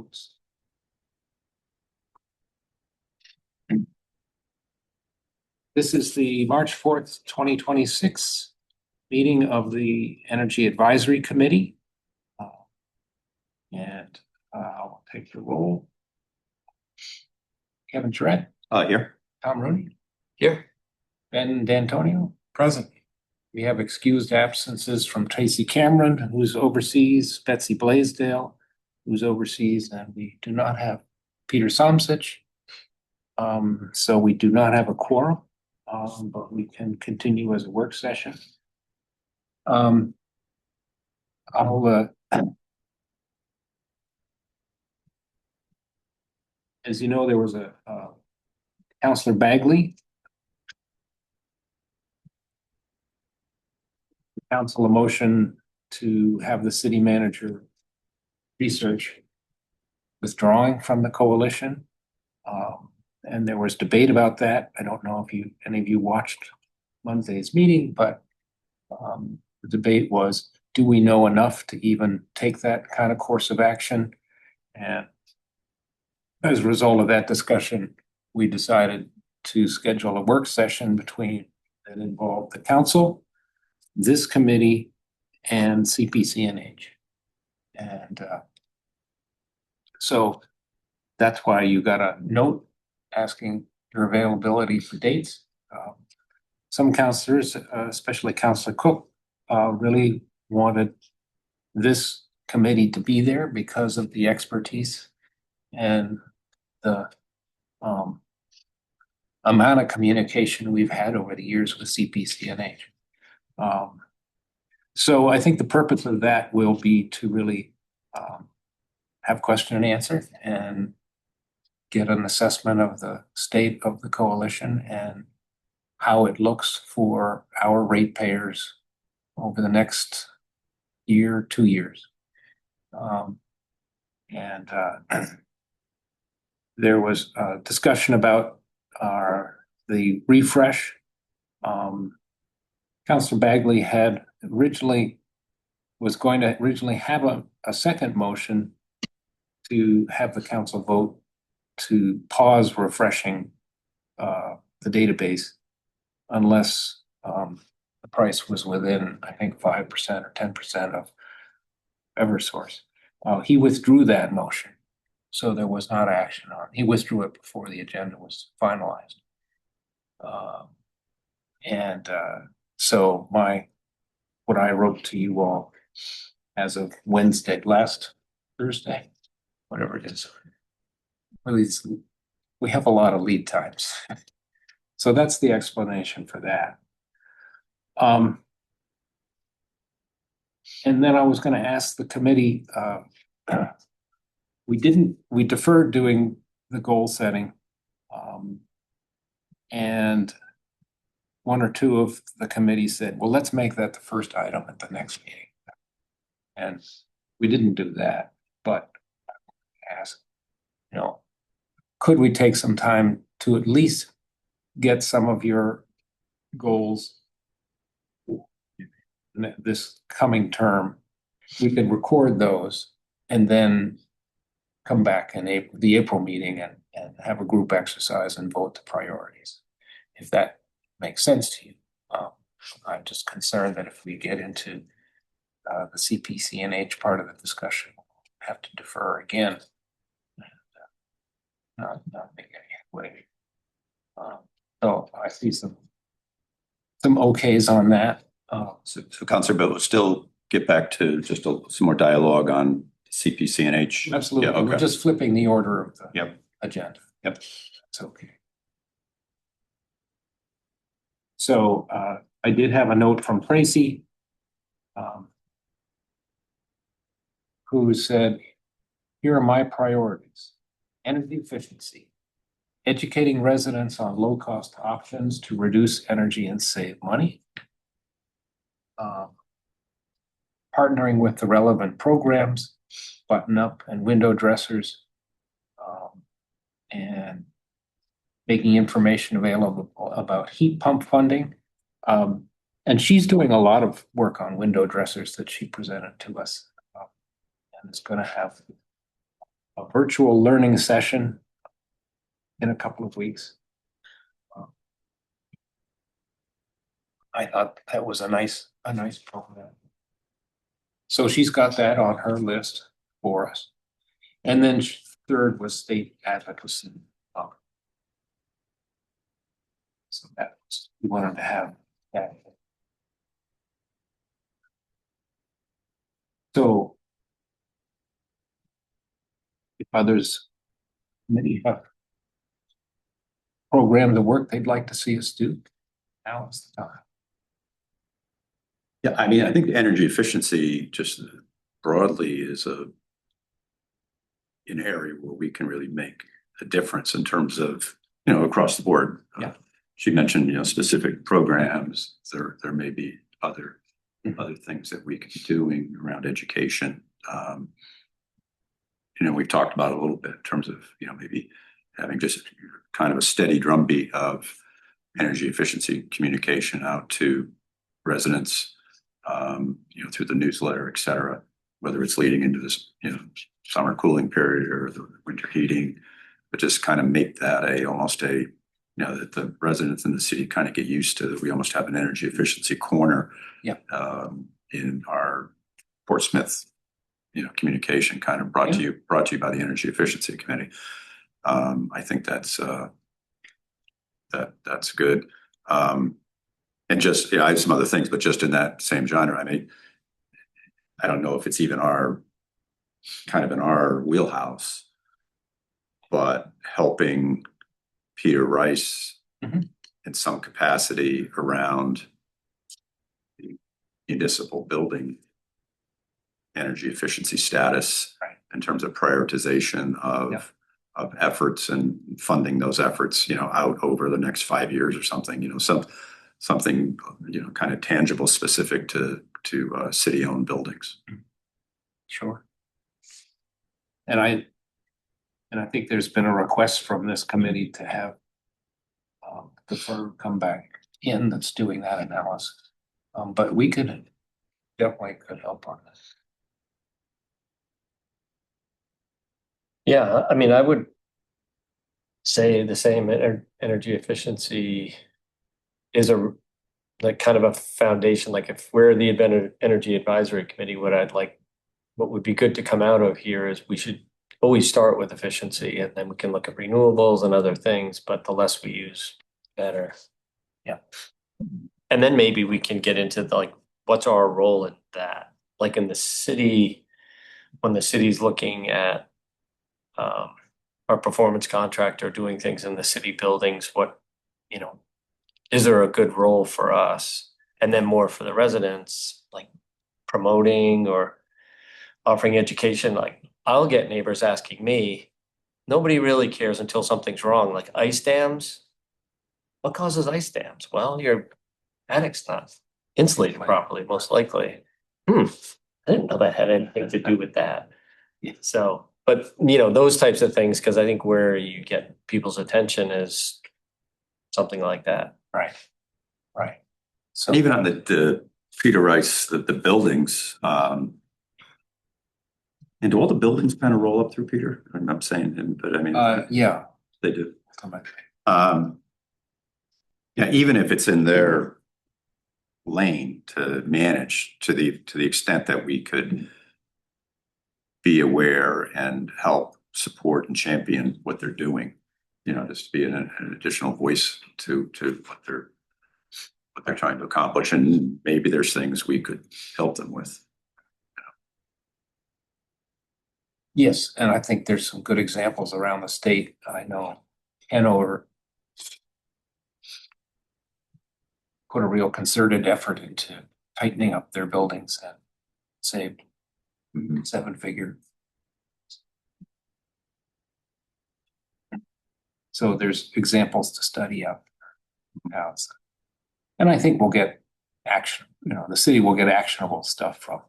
votes. This is the March 4th, 2026 meeting of the Energy Advisory Committee. I'll take the roll. Kevin Charette. Here. Tom Rooney. Here. Ben D'Antonio. Present. We have excused absences from Tracy Cameron, who's overseas, Betsy Blaisdell, who's overseas, and we do not have Peter Somsich. So we do not have a quorum, but we can continue as a work session. As you know, there was a Councillor Bagley. Council a motion to have the city manager research withdrawing from the coalition. And there was debate about that. I don't know if any of you watched Monday's meeting, but the debate was, do we know enough to even take that kind of course of action? And as a result of that discussion, we decided to schedule a work session that involved the council, this committee, and CPCNH. And so that's why you got a note asking your availability for dates. Some councillors, especially Councillor Cook, really wanted this committee to be there because of the expertise and the amount of communication we've had over the years with CPCNH. So I think the purpose of that will be to really have question and answer and get an assessment of the state of the coalition and how it looks for our ratepayers over the next year, 2 years. There was a discussion about the refresh. Councillor Bagley was going to originally have a second motion to have the council vote to pause refreshing the database unless the price was within, I think, 5% or 10% of Eversource. He withdrew that motion, so there was not action on it. He withdrew it before the agenda was finalized. So what I wrote to you all as of last Thursday, whatever it is, really, we have a lot of lead times. So that's the explanation for that. And then I was going to ask the committee, we deferred doing the goal setting. And one or two of the committee said, well, let's make that the first item at the next meeting. And we didn't do that, but I asked, could we take some time to at least get some of your goals this coming term? We could record those and then come back in the April meeting and have a group exercise and vote the priorities, if that makes sense to you. I'm just concerned that if we get into the CPCNH part of the discussion, we'll have to defer again. Not make any headway. So I see some okays on that. So Councillor Bill will still get back to just some more dialogue on CPCNH. Absolutely. Yeah, okay. We're just flipping the order of the agenda. Yep. That's okay. So I did have a note from Tracy, who said, here are my priorities: energy efficiency, educating residents on low-cost options to reduce energy and save money, partnering with the relevant programs, button up and window dressers, and making information available about heat pump funding. And she's doing a lot of work on window dressers that she presented to us. And it's going to have a virtual learning session in a couple of weeks. I thought that was a nice program. So she's got that on her list for us. And then third was state advocacy. So that was, we wanted to have that. So if others, many have programs of work they'd like to see us do, now is the time. Yeah, I mean, I think energy efficiency just broadly is an area where we can really make a difference in terms of, across the board. Yeah. She mentioned, specific programs. There may be other things that we could be doing around education. We've talked about it a little bit in terms of, maybe having just kind of a steady drumbeat of energy efficiency communication out to residents, through the newsletter, et cetera, whether it's leading into this, summer cooling period or the winter heating, but just kind of make that almost that the residents in the city kind of get used to, that we almost have an energy efficiency corner. Yeah. In our Portsmouth, communication kind of brought to you by the Energy Efficiency Committee. I think that's good. And just, I have some other things, but just in that same genre, I mean, I don't know if it's even kind of in our wheelhouse, but helping Peter Rice in some capacity around the municipal building energy efficiency status, right, in terms of prioritization of efforts and funding those efforts, out over the next 5 years or something, something, kind of tangible, specific to city-owned buildings. Sure. And I think there's been a request from this committee to have the firm come back in that's doing that analysis. But we definitely could help on this. Yeah, I mean, I would say the same. Energy efficiency is like kind of a foundation. Like if we're the energy advisory committee, what would be good to come out of here is we should always start with efficiency, and then we can look at renewables and other things, but the less we use, better. Yeah. And then maybe we can get into what's our role in that? Like in the city, when the city's looking at our performance contractor doing things in the city buildings, is there a good role for us? And then more for the residents, like promoting or offering education. Like I'll get neighbors asking me, nobody really cares until something's wrong, like ice dams. What causes ice dams? Well, your attic's not insulated properly, most likely. I didn't know that had anything to do with that. Yeah. So, but those types of things, because I think where you get people's attention is something like that. Right. So Even on the Peter Rice, the buildings, and do all the buildings kind of roll up through Peter? I'm saying, but I mean, yeah, they do. Yeah, even if it's in their lane to manage to the extent that we could be aware and help support and champion what they're doing, just to be an additional voice to what they're trying to accomplish, and maybe there's things we could help them with. yes, and I think there's some good examples around the state. I know Hanover put a real concerted effort into tightening up their buildings and saved 7-figure. So there's examples to study out there. And I think we'll get action, the city will get actionable stuff from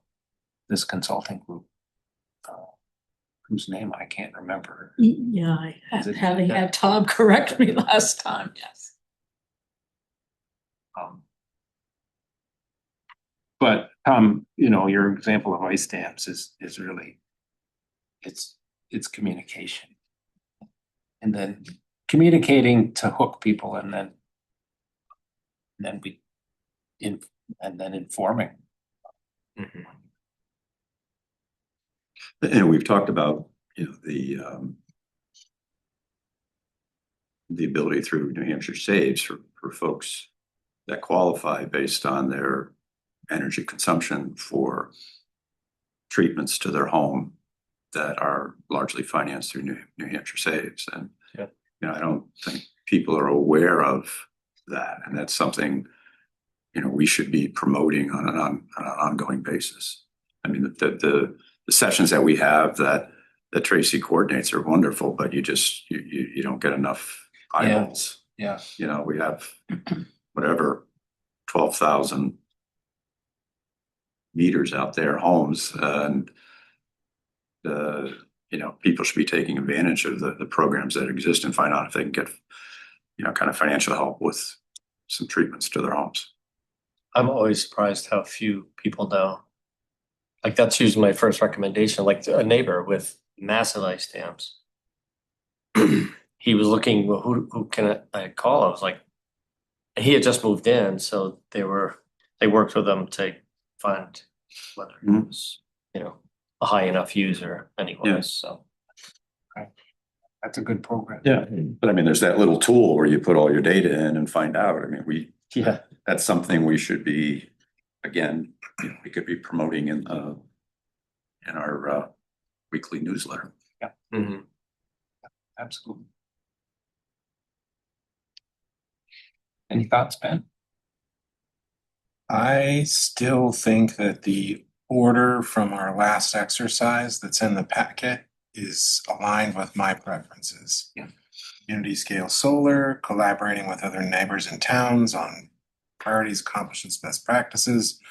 this consulting group. Whose name I can't remember. Yeah, I had Tom correct me last time, yes. But Tom, your example of ice dams is really, it's it's communication. And then communicating to hook people and then informing. Mhm. And we've talked about, the ability through New Hampshire Saves for folks that qualify based on their energy consumption for treatments to their home that are largely financed through New Hampshire Saves. And, Yeah. I don't think people are aware of that. And that's something, we should be promoting on an ongoing basis. I mean, the sessions that we have that Tracy coordinates are wonderful, but you don't get enough eyeballs. Yeah. We have whatever, 12,000 meters out there, homes, and people should be taking advantage of the programs that exist and find out if they can get, kind of financial help with some treatments to their homes. I'm always surprised how few people know. Like that's usually my first recommendation, like a neighbor with massive ice dams. He was looking, well, who can I call? I was like, he had just moved in, so they worked with them to find whether it was, a high enough user anyways, Yeah. so. That's a good program. Yeah, but I mean, there's that little tool where you put all your data in and find out. I mean, Yeah. that's something we should be, again, we could be promoting in our weekly newsletter. Mhm. Absolutely. Any thoughts, Ben? I still think that the order from our last exercise that's in the packet is aligned with my preferences. Yeah. Community scale solar, collaborating with other neighbors and towns on priorities, accomplishments, best practices.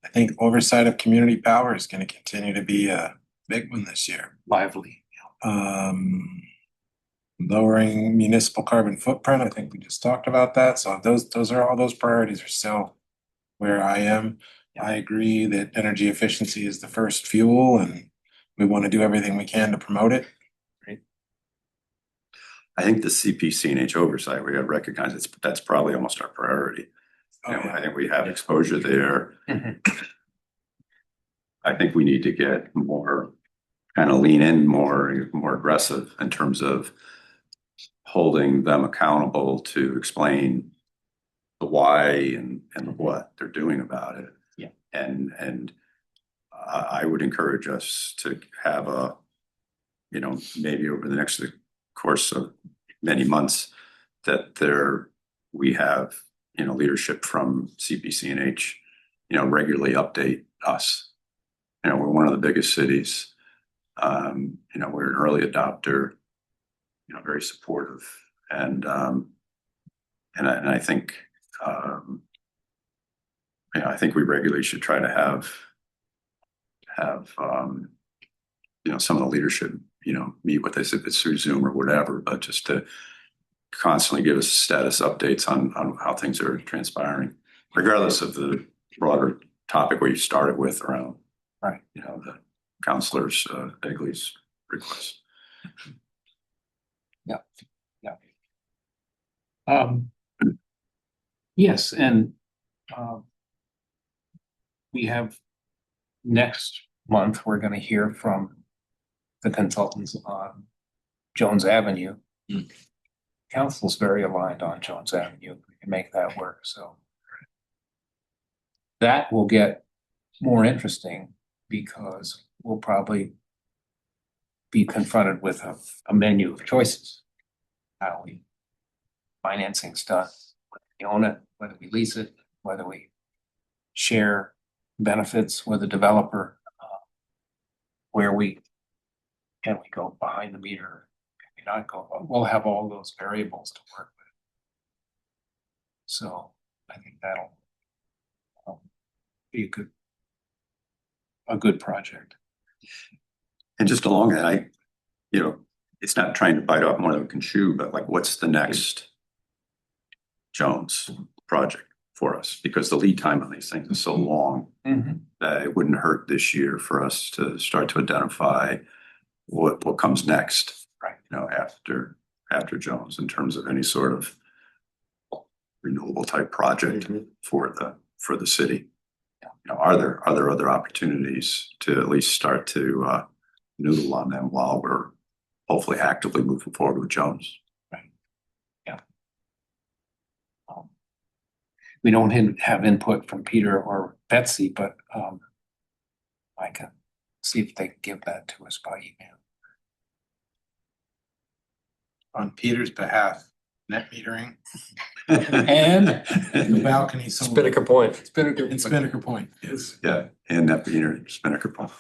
I think oversight of community power is going to continue to be a big one this year. Lively. Lowering municipal carbon footprint, I think we just talked about that. So all those priorities are still where I am. I agree that energy efficiency is the first fuel and we want to do everything we can to promote it. I think the CPCNH oversight, we got to recognize that's probably almost our priority. I think we have exposure there. Mhm. I think we need to get more, kind of lean in more aggressive in terms of holding them accountable to explain the why and the what they're doing about it. Yeah. And I would encourage us to have maybe over the next course of many months that we have, leadership from CPCNH, regularly update us. We're one of the biggest cities. We're an early adopter, very supportive. And I think, I think we regularly should try to have some of the leadership, meet with us if it's through Zoom or whatever, but just to constantly give us status updates on how things are transpiring, regardless of the broader topic where you started with around, right, the counselor's Egley's request. Yeah. Yes, and we have next month, we're going to hear from the consultants on Jones Avenue. Council's very aligned on Jones Avenue. We can make that work. So that will get more interesting because we'll probably be confronted with a menu of choices. How we financing stuff, whether we own it, whether we lease it, whether we share benefits with a developer, where can we go behind the meter? Can we not go? We'll have all those variables to work with. So I think that'll be a good project. And just along that, it's not trying to bite off more than we can chew, but like, what's the next Jones project for us? Because the lead time on these things is so long that it wouldn't hurt this year for us to start to identify, what comes next. Right. You know, after Jones, in terms of any sort of renewable type project for the city. You know, are there other opportunities to at least start to noodle on them while we're hopefully actively moving forward with Jones? We don't have input from Peter or Betsy, but I can see if they can give that to us by email. On Peter's behalf, net metering, And the balcony solar. Spinnaker Point. In Spinnaker Point, yes. Yeah, and that Spinnaker Point.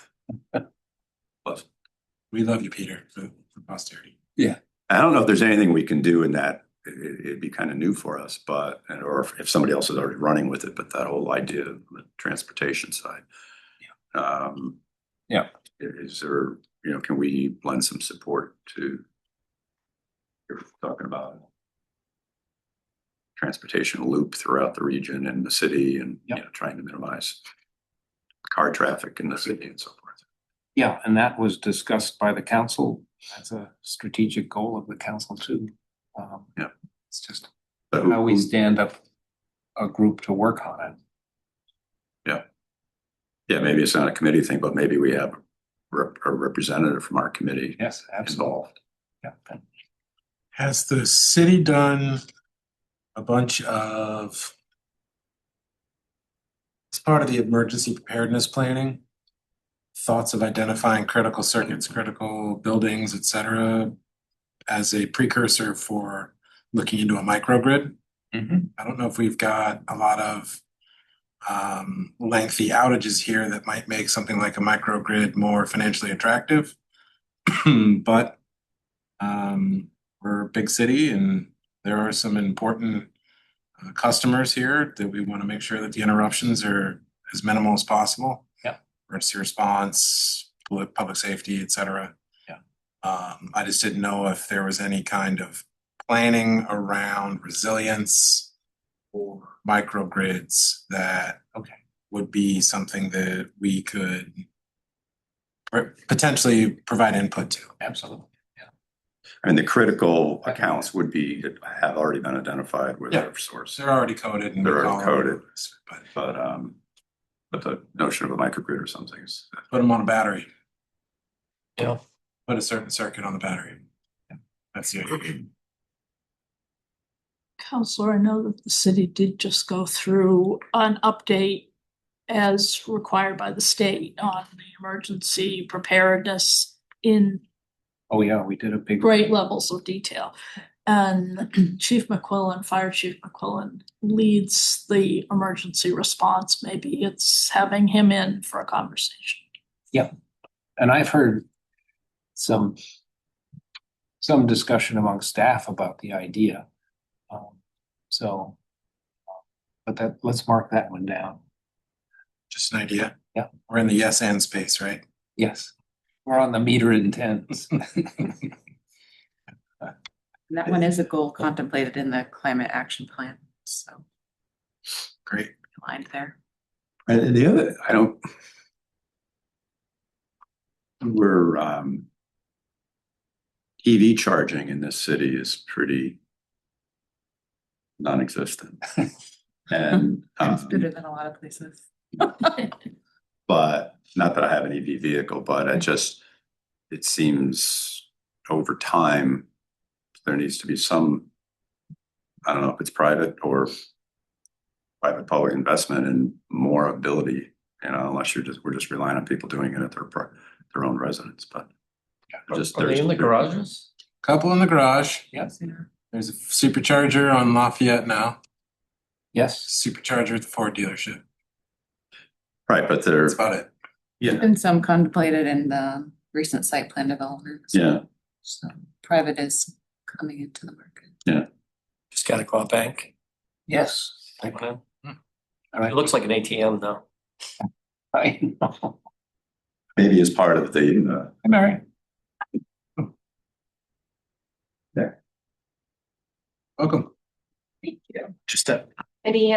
Plus, We love you, Peter, for posterity. I don't know if there's anything we can do in that. It'd be kind of new for us, but, or if somebody else is already running with it, but that whole idea of the transportation side. Yeah. Is there, you know, can we lend some support to, you're talking about transportation loop throughout the region and the city and, you know, trying to minimize car traffic in the city and so forth. yeah, and that was discussed by the council as a strategic goal of the council too. Yeah. It's just But how we stand up a group to work on it. Yeah, maybe it's not a committee thing, but maybe we have a representative from our committee Yes, absolutely. involved. Yeah. Has the city done a bunch of, as part of the emergency preparedness planning, thoughts of identifying critical circuits, critical buildings, et cetera, as a precursor for looking into a microgrid? I don't know if we've got a lot of lengthy outages here that might make something like a microgrid more financially attractive. But we're a big city and there are some important customers here that we want to make sure that the interruptions are as minimal as possible. Yeah. Emergency response, public safety, et cetera. Yeah. I just didn't know if there was any kind of planning around resilience or microgrids that would be something that we could potentially provide input to. Absolutely. And the critical accounts have already been identified with Eversource. They're already coded. And They're already coded. But But the notion of a microgrid or something is. put them on a battery. Yeah. Put a certain circuit on the battery. That's the idea. Counselor, I know that the city did just go through an update as required by the state on the emergency preparedness in Oh, yeah, we did a big. great levels of detail. And Chief McQuillan, Fire Chief McQuillan leads the emergency response. Maybe it's having him in for a conversation. Yeah, and I've heard some discussion among staff about the idea. But let's mark that one down. Just an idea. Yeah. We're in the yes and space, right? Yes, we're on the meter intents. That one is a goal contemplated in the climate action plan, so Great. aligned there. And the other, we're EV charging in this city is pretty non-existent. And It's better than a lot of places. but not that I have an EV vehicle, but it seems over time there needs to be some, I don't know if it's private or private public investment and more ability, you know, unless we're just relying on people doing it at their own residence, but. Are they in the garages? Couple in the garage. Yes, There's a supercharger on Lafayette now. yes, Supercharger at the Ford dealership. Right, but they're, That's about it. yeah, Been some contemplated in the recent site plan development. yeah, So private is coming into the market. Just gotta go out bank. yes. All All right. It looks like an ATM though. I know. maybe as part of the, I'm all right. Welcome. Just a. Any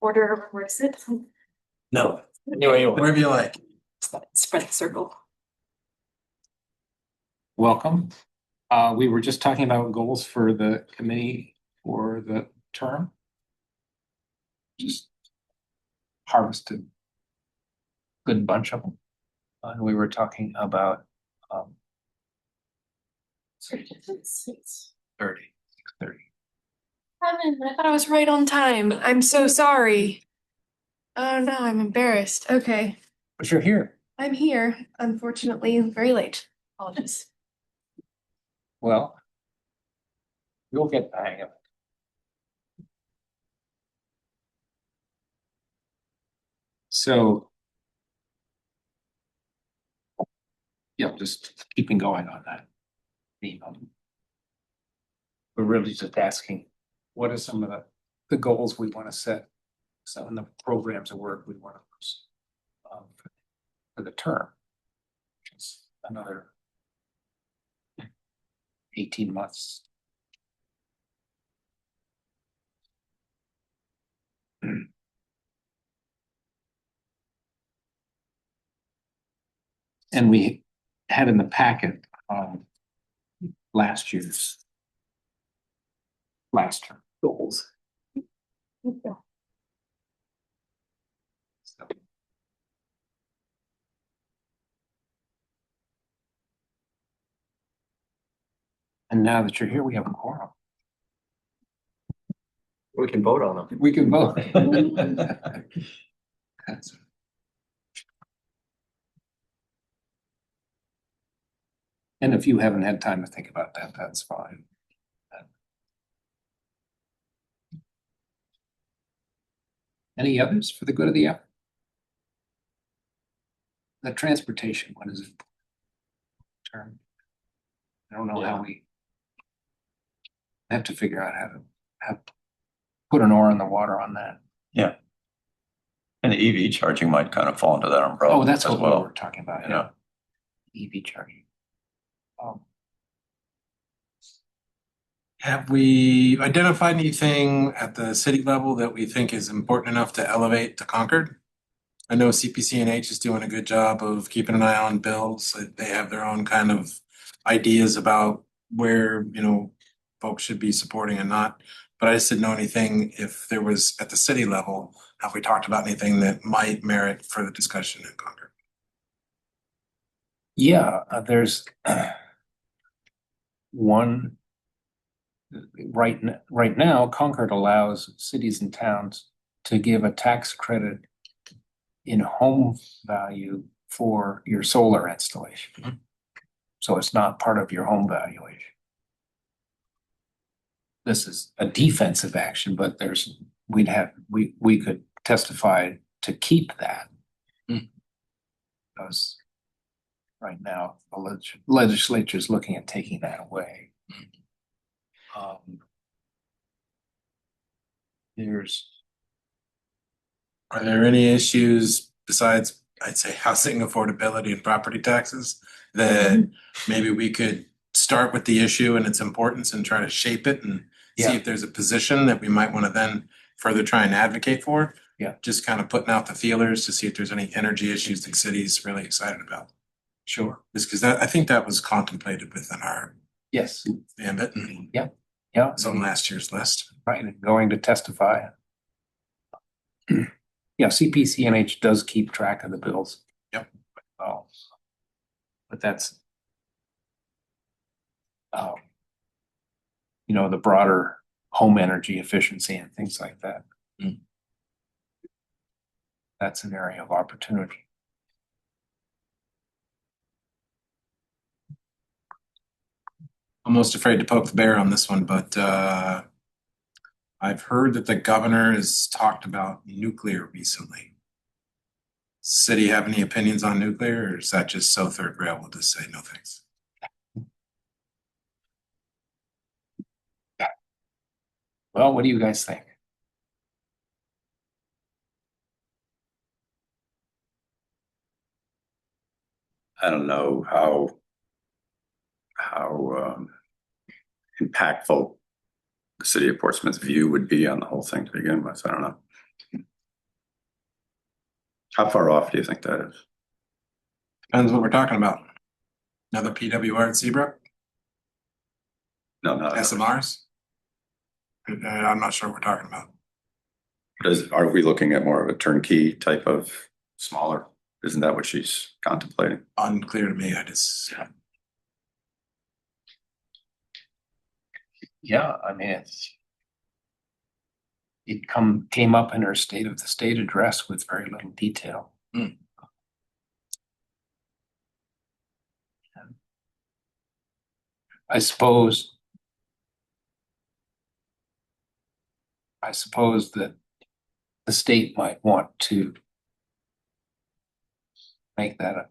order where to sit? No. Anyway, you want. Wherever you like. Spread the circle. welcome. We were just talking about goals for the committee for the term. Just harvested a good bunch of them. And we were talking about 30, 6:30. Kevin, I thought I was right on time. I'm so sorry. Oh no, I'm embarrassed. Okay, But you're here. I'm here. Unfortunately, very late. Apologies. Well, you'll get the hang of it. So. Yeah, just keeping going on that. We're really just asking, what are some of the goals we want to set? Some of the programs of work we want to for the term. Which is another 18 months. And we had in the packet last term goals. So. And now that you're here, we have a quorum. We can vote on them. We can vote. And if you haven't had time to think about that, that's fine. Any others for the good of the effort? The transportation, what is it? Term. I don't know how we have to figure out how to put an oar in the water on that. Yeah. And the EV charging might kind of fall into that umbrella. Oh, that's as what we well. were talking about. Yeah. EV charging. Have we identified anything at the city level that we think is important enough to elevate to Concord? I know CPCNH is doing a good job of keeping an eye on bills. They have their own kind of ideas about where, folks should be supporting and not. But I just didn't know anything if there was at the city level, have we talked about anything that might merit further discussion in Concord? Yeah, there's one. Right now, Concord allows cities and towns to give a tax credit in home value for your solar installation. So it's not part of your home valuation. This is a defensive action, but we could testify to keep that. Because right now, the legislature is looking at taking that away. Are there any issues besides, I'd say, housing affordability and property taxes that maybe we could start with the issue and its importance and try to shape it and see if there's a position that we might want to then further try and advocate for? Yeah. Just kind of putting out the feelers to see if there's any energy issues the city's really excited about. Sure. Just because I think that was contemplated within our Yes. ambit and Yeah. it's on last year's list. Right, and going to testify. Yeah, CPCNH does keep track of the bills. Yep. Oh, but that's the broader home energy efficiency and things like that. That's an area of opportunity. I'm most afraid to poke the bear on this one, but I've heard that the governor has talked about nuclear recently. City have any opinions on nuclear, or is that just so third rail? We'll just say no thanks. Well, what do you guys think? I don't know how impactful the city of Portsmouth's view would be on the whole thing to begin with. I don't know. How far off do you think that is? Depends what we're talking about. Another PWR at Seabrook, No, no. SMRs? I'm not sure what we're talking about. Are we looking at more of a turnkey type of smaller? Isn't that what she's contemplating? Unclear to me, I just, Yeah, I mean, it came up in her state of the state address with very little detail. Hmm. I suppose that the state might want to make that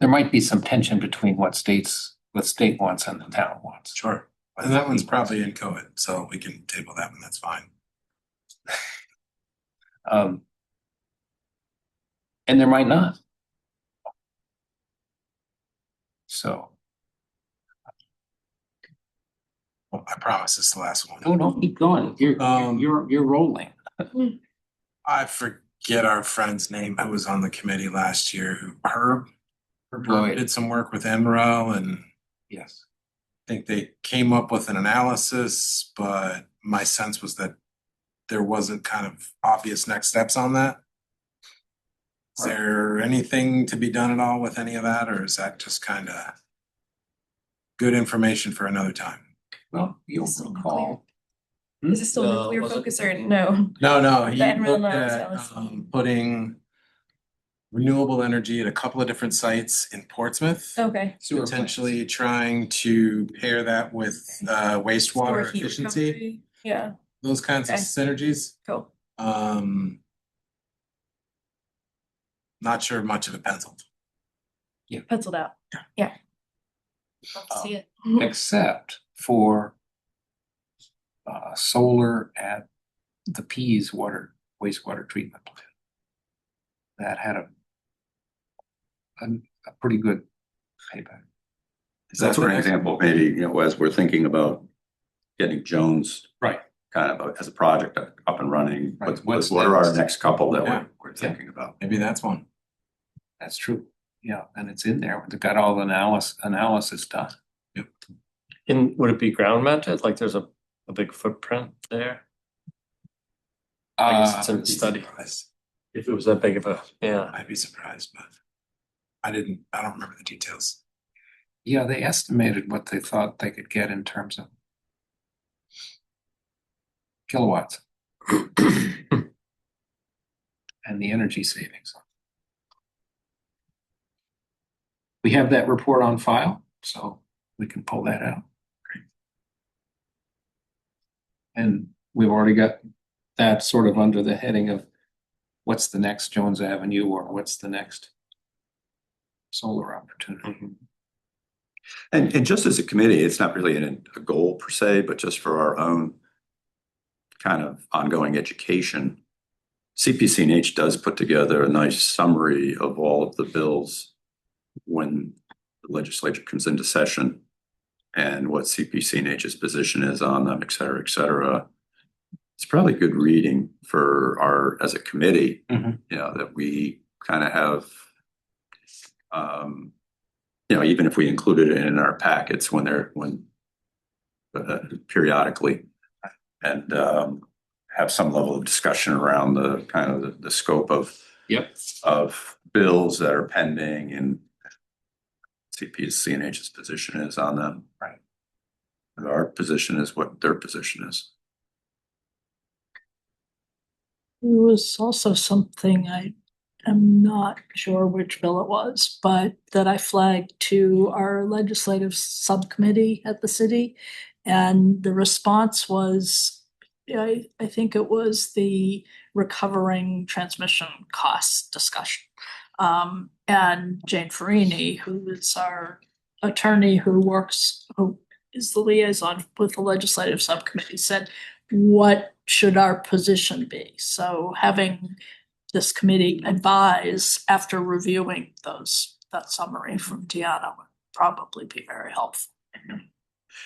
there might be some tension between what state wants and the town wants. sure. And that one's probably in code, so we can table that one, that's fine. And there might not. So, Well, I promise it's the last one. no, keep going. You're rolling. I forget our friend's name who was on the committee last year, who Herb Lloyd. did some work with MREL, and Yes. I think they came up with an analysis, but my sense was that there wasn't kind of obvious next steps on that. Is there anything to be done at all with any of that, or is that just kind of good information for another time? Well, you'll Still recall. Is it still No, nuclear wasn't- focus or no? No, he The Enron looked analysis. at putting renewable energy at a couple of different sites in Portsmouth. Okay. Sewer plants. Potentially trying to pair that with wastewater Or heat efficiency, recovery. Yeah, those kinds of Okay. synergies. cool. Not sure much of it penciled. Penciled out. Yeah. Love to see it. Except for solar at the Pease wastewater treatment plant. That had a pretty good payback. That's for example, maybe, you know, as we're thinking about getting Jones Right. kind of as a project up and running, Right. what are our Next? next couple that Yeah. we're thinking about? Maybe that's one. That's true. Yeah, and it's in there. They've got all the analysis done. And would it be ground mounted? Like there's a big footprint there? I guess it's in the study. If it was that big of a, yeah. I'd be surprised, but I don't remember the details. Yeah, they estimated what they thought they could get in terms of kilowatts and the energy savings. We have that report on file, so we can pull that out. And we've already got that sort of under the heading of what's the next Jones Avenue or what's the next solar opportunity. And just as a committee, it's not really a goal per se, but just for our own kind of ongoing education. CPC&H does put together a nice summary of all of the bills when the legislature comes into session and what CPC&H's position is on them, et cetera, et cetera. It's probably good reading for as a committee, Mhm. you know, that we kind of have, you know, even if we included it in our packets periodically, and have some level of discussion around the kind of the scope of bills that are pending and CPC&H's position is on them. Right. And our position is what their position is. There was also something, I am not sure which bill it was, but that I flagged to our legislative subcommittee at the city. And the response was, I think it was the recovering transmission costs discussion. And Jane Farini, who is our attorney who is the liaison with the legislative subcommittee, said, what should our position be? So having this committee advise after reviewing that summary from Deanna would probably be very helpful.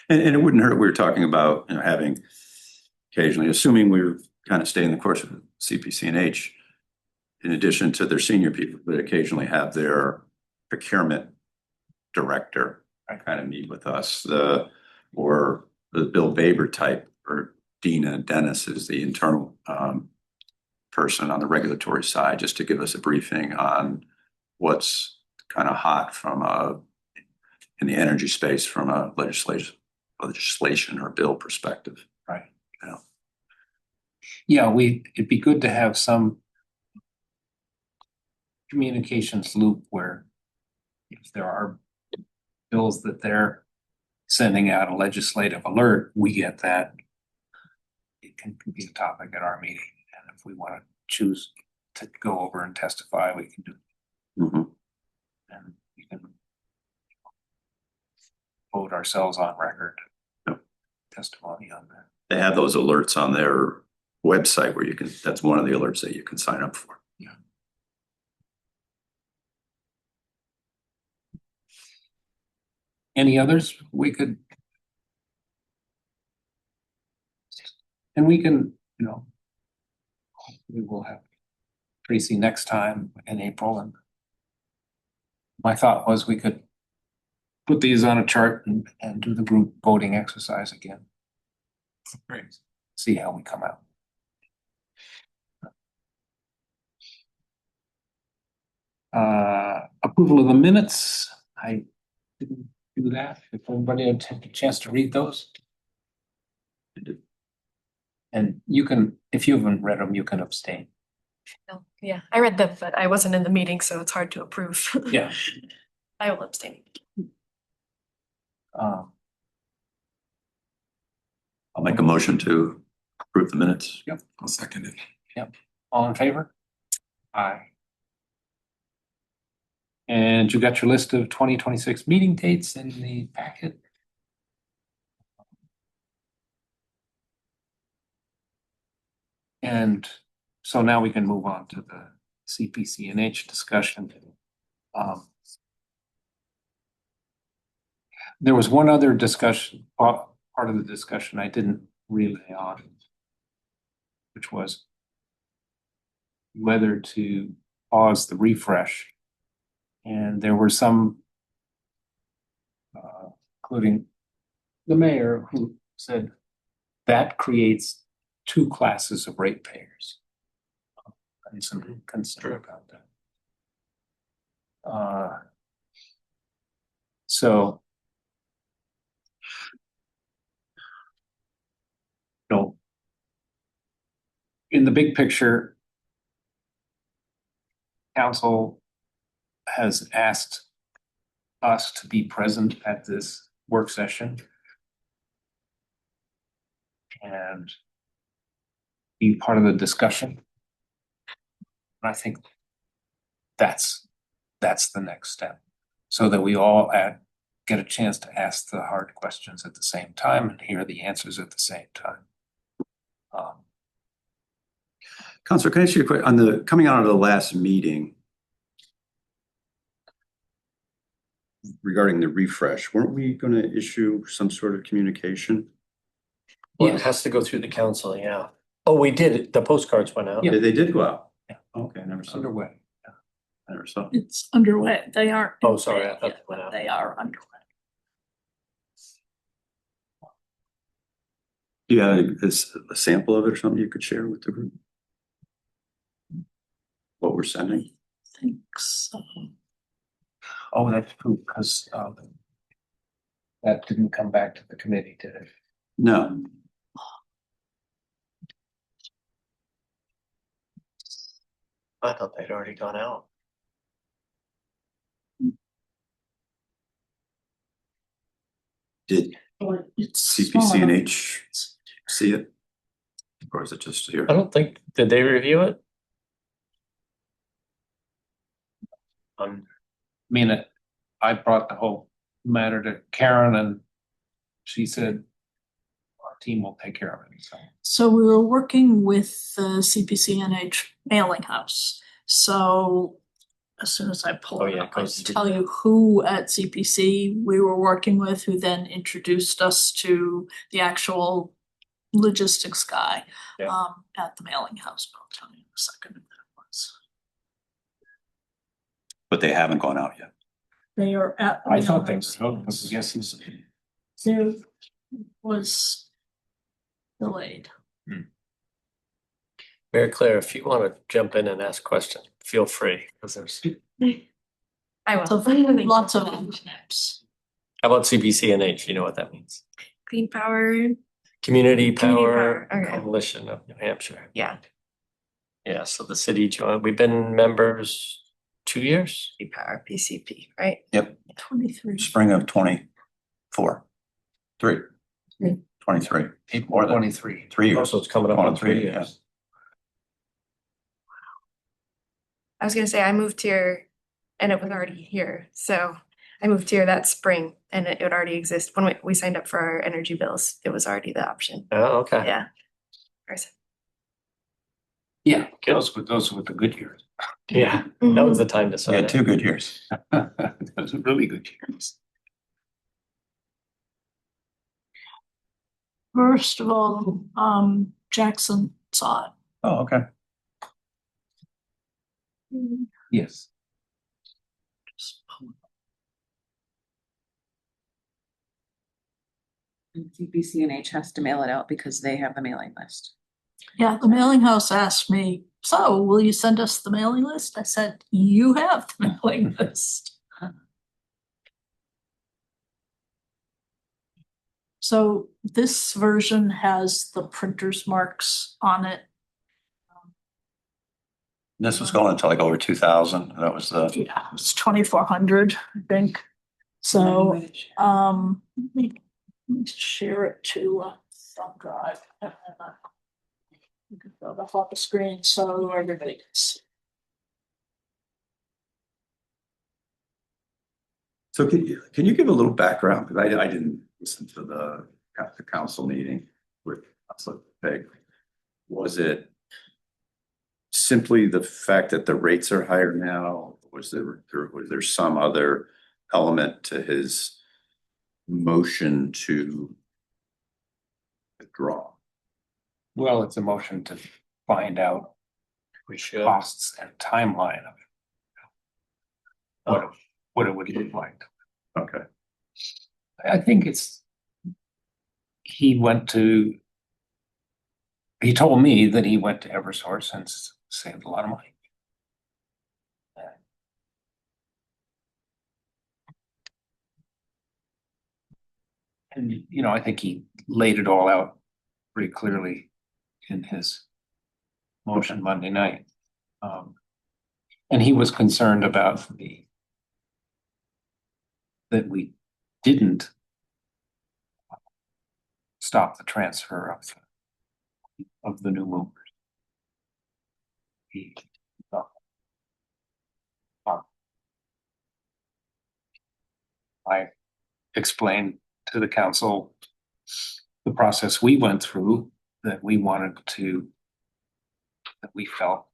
And it wouldn't hurt, we were talking about, you know, having occasionally, assuming we were kind of staying the course of CPC&H, in addition to their senior people, but occasionally have their procurement director Right. kind of meet with us, or the Bill Baber type, or Dina Dennis is the internal person on the regulatory side, just to give us a briefing on what's kind of hot in the energy space from a legislation or bill perspective. Right. Yeah. Yeah, it'd be good to have some communications loop where if there are bills that they're sending out a legislative alert, we get that. It can be a topic at our meeting, and if we want to choose to go over and testify, we can do, Mhm. and we can vote ourselves on record. Yep. Testimony on that. They have those alerts on their website where that's one of the alerts that you can sign up for. Yeah. Any others we could? And we can, we will have Tracy next time in April, and my thought was we could put these on a chart and do the group voting exercise again. Great. See how we come out. Approval of the minutes. I didn't do that. If everybody had a chance to read those. And you can, if you haven't read them, you can abstain. No, yeah, I read them, but I wasn't in the meeting, so it's hard to approve. Yeah. I will abstain. I'll make a motion to approve the minutes. Yep. I'll second it. Yep. All in favor? Aye. And you got your list of 2026 meeting dates in the packet? And so now we can move on to the CPCNH discussion. There was one other discussion, part of the discussion I didn't relay on, which was whether to pause the refresh. And there were some, including the mayor, who said that creates two classes of ratepayers. And some concern about that. So, in the big picture, council has asked us to be present at this work session and be part of the discussion. And I think that's the next step, so that we all get a chance to ask the hard questions at the same time and hear the answers at the same time. Counselor, can I ask you a question on coming out of the last meeting regarding the refresh? Weren't we going to issue some sort of communication? Well, it has to go through the council, yeah. Oh, we did, the postcards went out. Yeah. They did go out. Yeah. Okay, I never saw. Underway. I never saw. It's underway. They aren't. Oh, sorry, I thought yet, they went but out. They are underway. Do you have a sample of it or something you could share with the group? What we're sending? I think so. Oh, that's true, because that didn't come back to the committee, did it? No. I thought they'd already gone out. Did It's CPCNH see it? Or is it just here? I don't think, did they review it? I mean, I brought the whole matter to Karen, and she said our team will take care of it, so. So we were working with the CPCNH mailing house. So as soon as I pull Oh, it yeah, up, I goes can to- tell you who at CPC we were working with, who then introduced us to the actual logistics guy Yeah. at the mailing house. But I'll tell you in a second who that was. But they haven't gone out yet. they are at. I thought they were, yes, he's. There was delayed. Mary Claire, if you want to jump in and ask questions, feel free, because there's, I will. So lots of acronyms. how about CPCNH? You know what that means? Clean power, Community Community Power Power, okay. Coalition of New Hampshire. yeah, Yeah, so the city joined, we've been members 2 years? clean power, PCP, right? 23. Spring of 24, 3, Three. 23, April More than 23. 3 years. Also, it's coming up Going on on 3 3, years. I was gonna say, I moved here and it was already here, so I moved here that spring and it would already exist. When we signed up for our energy bills, it was already the option, Oh, okay. yeah. Or- Yeah, those were the good years. Yeah, that was the time to We sign had it. 2 good years. Those were really good years. First of all, Jackson saw it. Oh, okay. Yes. And CPCNH has to mail it out because they have the mailing list. Yeah, the mailing house asked me, so will you send us the mailing list? I said, you have the mailing list. So this version has the printer's marks on it. This was going to like over 2,000. That was the, Yeah, it's 2,400, I think. So, let me share it to thumb drive. And then you can go up on the screen so everybody can see. so can you give a little background? Because I didn't listen to the council meeting with Councilor Peg. Was it simply the fact that the rates are higher now? Was there some other element to his motion to withdraw? Well, it's a motion to find out We should. costs and timeline of it. What it would look like. Okay. I think he told me that he went to Eversource and saved a lot of money. And, I think he laid it all out pretty clearly in his motion Monday night. And he was concerned about that we didn't stop the transfer of the new movers. I explained to the council the process we went through, that we felt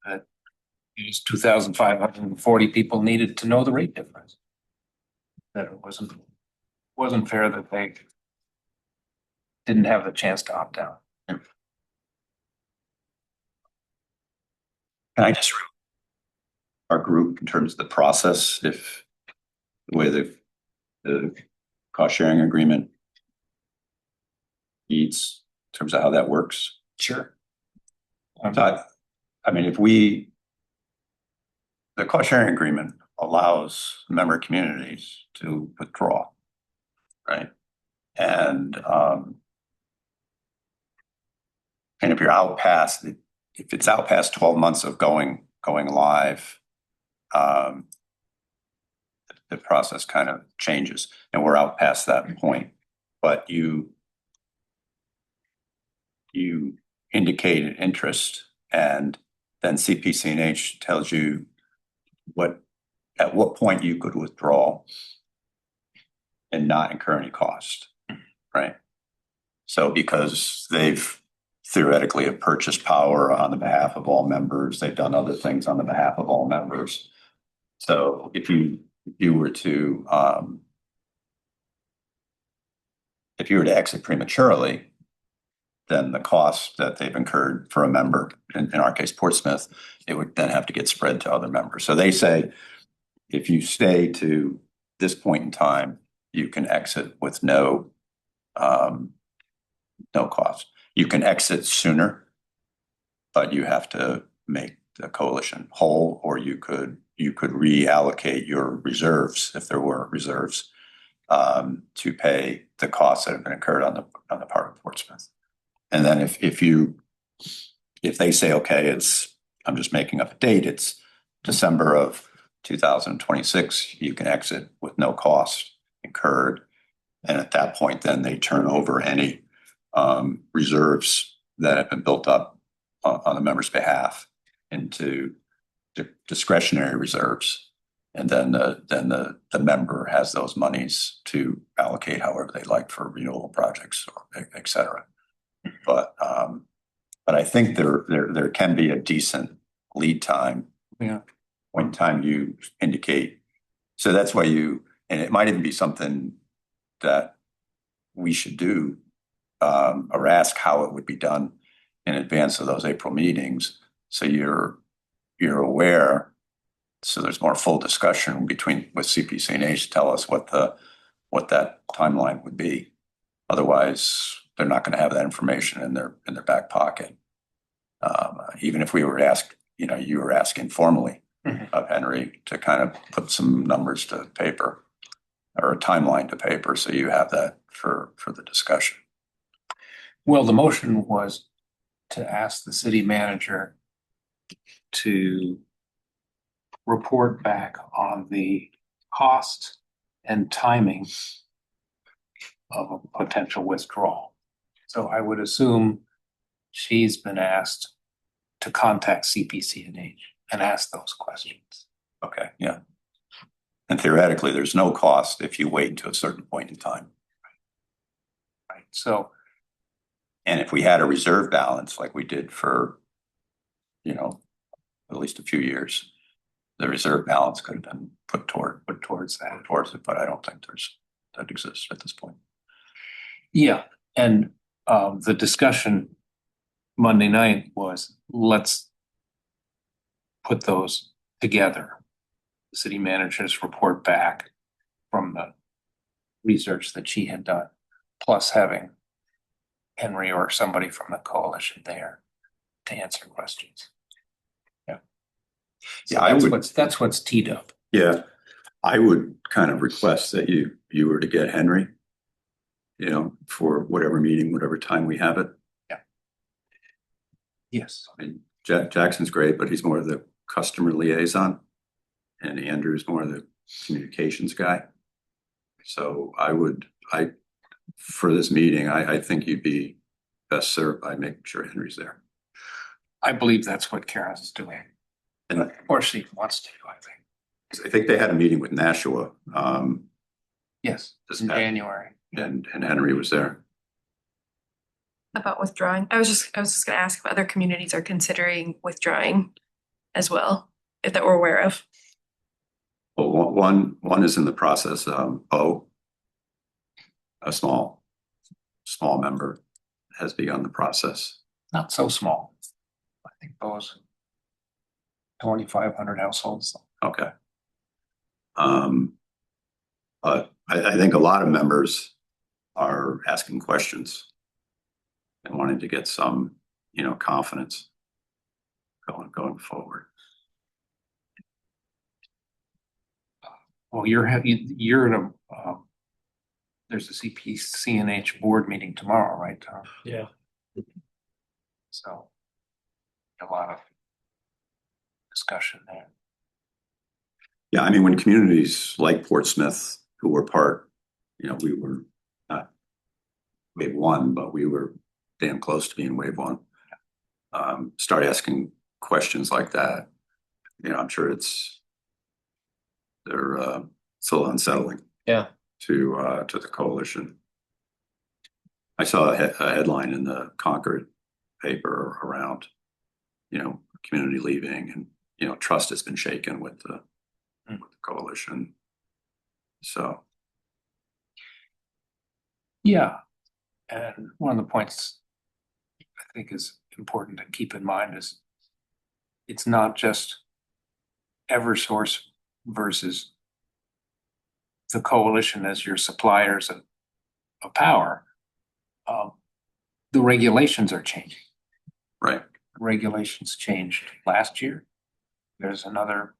that these 2,540 people needed to know the rate difference. That it wasn't fair that they didn't have the chance to opt out. Can I just our group in terms of the process, if the way the cost sharing agreement needs in terms of how that works? Sure. I mean, the cost sharing agreement allows member communities to withdraw, right? And if you're out past, if it's out past 12 months of going live, the process kind of changes, and we're out past that point. But you indicate an interest, and then CPCNH tells you at what point you could withdraw and not incur any cost, right? So because they've theoretically have purchased power on the behalf of all members, they've done other things on the behalf of all members. So if you were to exit prematurely, then the cost that they've incurred for a member, in our case Portsmouth, it would then have to get spread to other members. So they say, if you stay to this point in time, you can exit with no cost. You can exit sooner, but you have to make the coalition whole, or you could reallocate your reserves, if there were reserves, to pay the costs that have been incurred on the part of Portsmouth. And then if they say, okay, I'm just making up a date, it's December of 2026, you can exit with no cost incurred. And at that point, then they turn over any reserves that have been built up on the member's behalf into discretionary reserves. And then the member has those monies to allocate however they like for renewal projects, or et cetera. But I think there can be a decent lead time. Yeah. Point in time you indicate. So that's why and it might even be something that we should do, or ask how it would be done in advance of those April meetings. So you're aware, so there's more full discussion with CPC&H to tell us what that timeline would be. Otherwise, they're not going to have that information in their back pocket. Even if we were asked, you were asking formally of Henry to kind of put some numbers to paper, or a timeline to paper, so you have that for the discussion. Well, the motion was to ask the city manager to report back on the cost and timing of a potential withdrawal. So I would assume she's been asked to contact CPC&H and ask those questions. Okay, yeah. And theoretically, there's no cost if you wait to a certain point in time. Right. So, and if we had a reserve balance like we did for, at least a few years, the reserve balance could have been put towards it, but I don't think that exists at this point. yeah, and the discussion Monday night was, let's put those together. The city manager's report back from the research that she had done, plus having Henry or somebody from the coalition there to answer questions. Yeah. So Yeah, that's what's teed up. Yeah, I would kind of request that you were to get Henry, for whatever meeting, whatever time we have it. Yeah. Yes. I mean, Jackson's great, but he's more of the customer liaison, and Andrew's more of the communications guy. So for this meeting, I think you'd be best served by making sure Henry's there. I believe that's what Karen's doing, And or she wants to, I think. I think they had a meeting with Nashua, Yes, This in past- January. and Henry was there. About withdrawing. I was just gonna ask if other communities are considering withdrawing as well, if that we're aware of. Well, one is in the process. O, a small member, has begun the process. Not so small. I think those 2,500 households. Okay. But I think a lot of members are asking questions and wanting to get some, confidence going forward. Well, you're in a, there's a CPC&H board meeting tomorrow, right, Tom? Yeah. So a lot of discussion there. Yeah, I mean, when communities like Portsmouth, who were part, we were not wave one, but we were damn close to being wave one, start asking questions like that, I'm sure it's a little unsettling. Yeah. To the coalition. I saw a headline in the Concord paper around, community leaving, and trust has been shaken with the coalition. So. Yeah, and one of the points I think is important to keep in mind is it's not just Eversource versus the coalition as your suppliers of power. The regulations are changing. Right. Regulations changed last year. There's another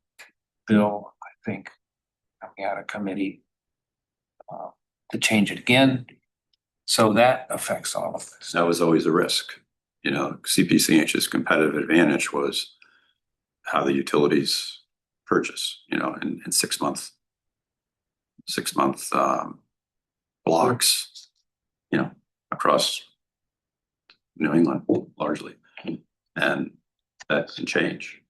bill, I think, coming out of committee to change it again. So that affects all of this. That was always a risk. You know, CPCH's competitive advantage was how the utilities purchase, you know, in 6 month blocks, you know, across New England largely. And that can change.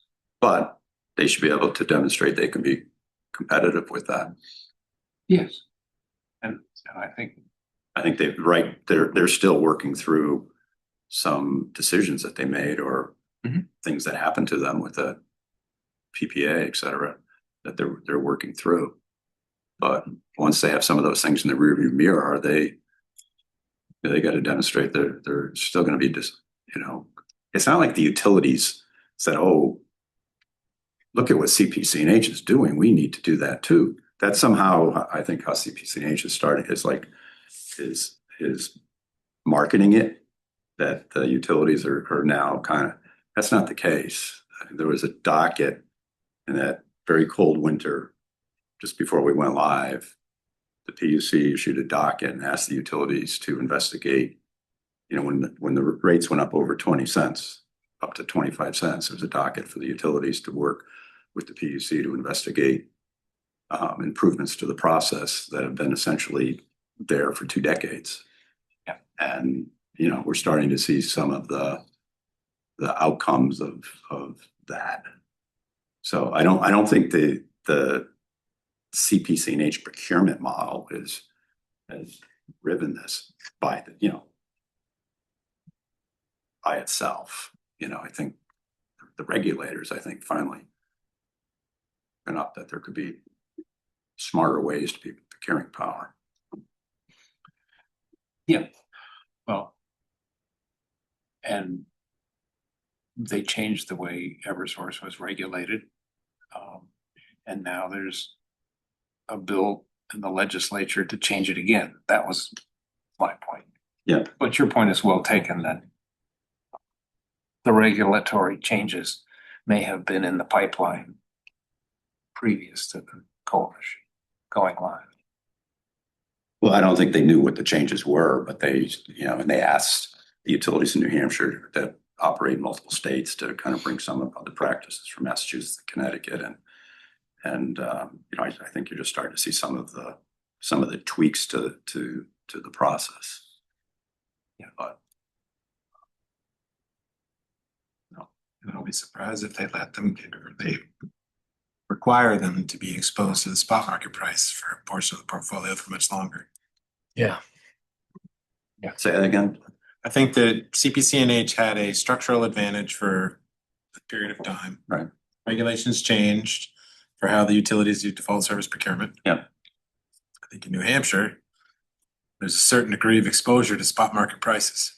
But they should be able to demonstrate they can be competitive with that. Yes. And I think they're still working through some decisions that they made or things that happened to them with the PPA, et cetera, that they're working through. But once they have some of those things in the rearview mirror, they got to demonstrate they're still going to be just, you know, it's not like the utilities said, oh, look at what CPC&H is doing. We need to do that too. That's somehow, I think, how CPC&H is starting is like, is marketing it, that the utilities are now kind of, that's not the case. There was a docket in that very cold winter, just before we went live, the PUC issued a docket and asked the utilities to investigate, you know, when the rates went up over 20 cents, up to 25 cents, there was a docket for the utilities to work with the PUC to investigate improvements to the process that have been essentially there for 2 decades. Yeah. And, you know, we're starting to see some of the outcomes of that. So I don't think the CPC&H procurement model has driven this by by itself. You know, I think the regulators, finally been up that there could be smarter ways to be procuring power. Yeah, well, and they changed the way Eversource was regulated. And now there's a bill in the legislature to change it again. That was my point. Yeah. But your point is well taken that the regulatory changes may have been in the pipeline previous to the coalition going live. Well, I don't think they knew what the changes were, but they, you know, and they asked the utilities in New Hampshire that operate in multiple states to kind of bring some of the practices from Massachusetts and Connecticut, and you know, I think you're just starting to see some of the tweaks to the process. Yeah, but no, and I'll be surprised if they let them or they require them to be exposed to the spot market price for a portion of the portfolio for much longer. Yeah. Yeah. Say that again. I think that CPC&H had a structural advantage for a period of time. Right. Regulations changed for how the utilities do default service procurement. Yeah. I think in New Hampshire, there's a certain degree of exposure to spot market prices.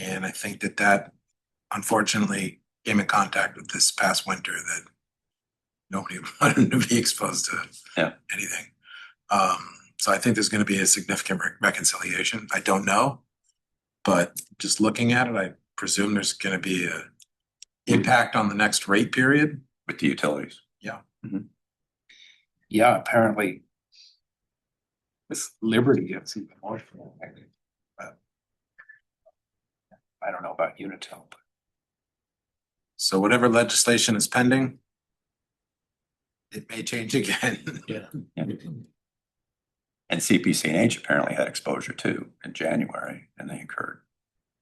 And I think that unfortunately came in contact with this past winter that nobody wanted to be exposed to anything. So I think there's going to be a significant reconciliation. I don't know, but just looking at it, I presume there's going to be a impact on the next rate period With the utilities. Yeah. Mm-hmm. Yeah, apparently with Liberty, it's even more. But I don't know about Unitil. But So whatever legislation is pending, it may change again. Yeah. And CPC&H apparently had exposure too in January, and they incurred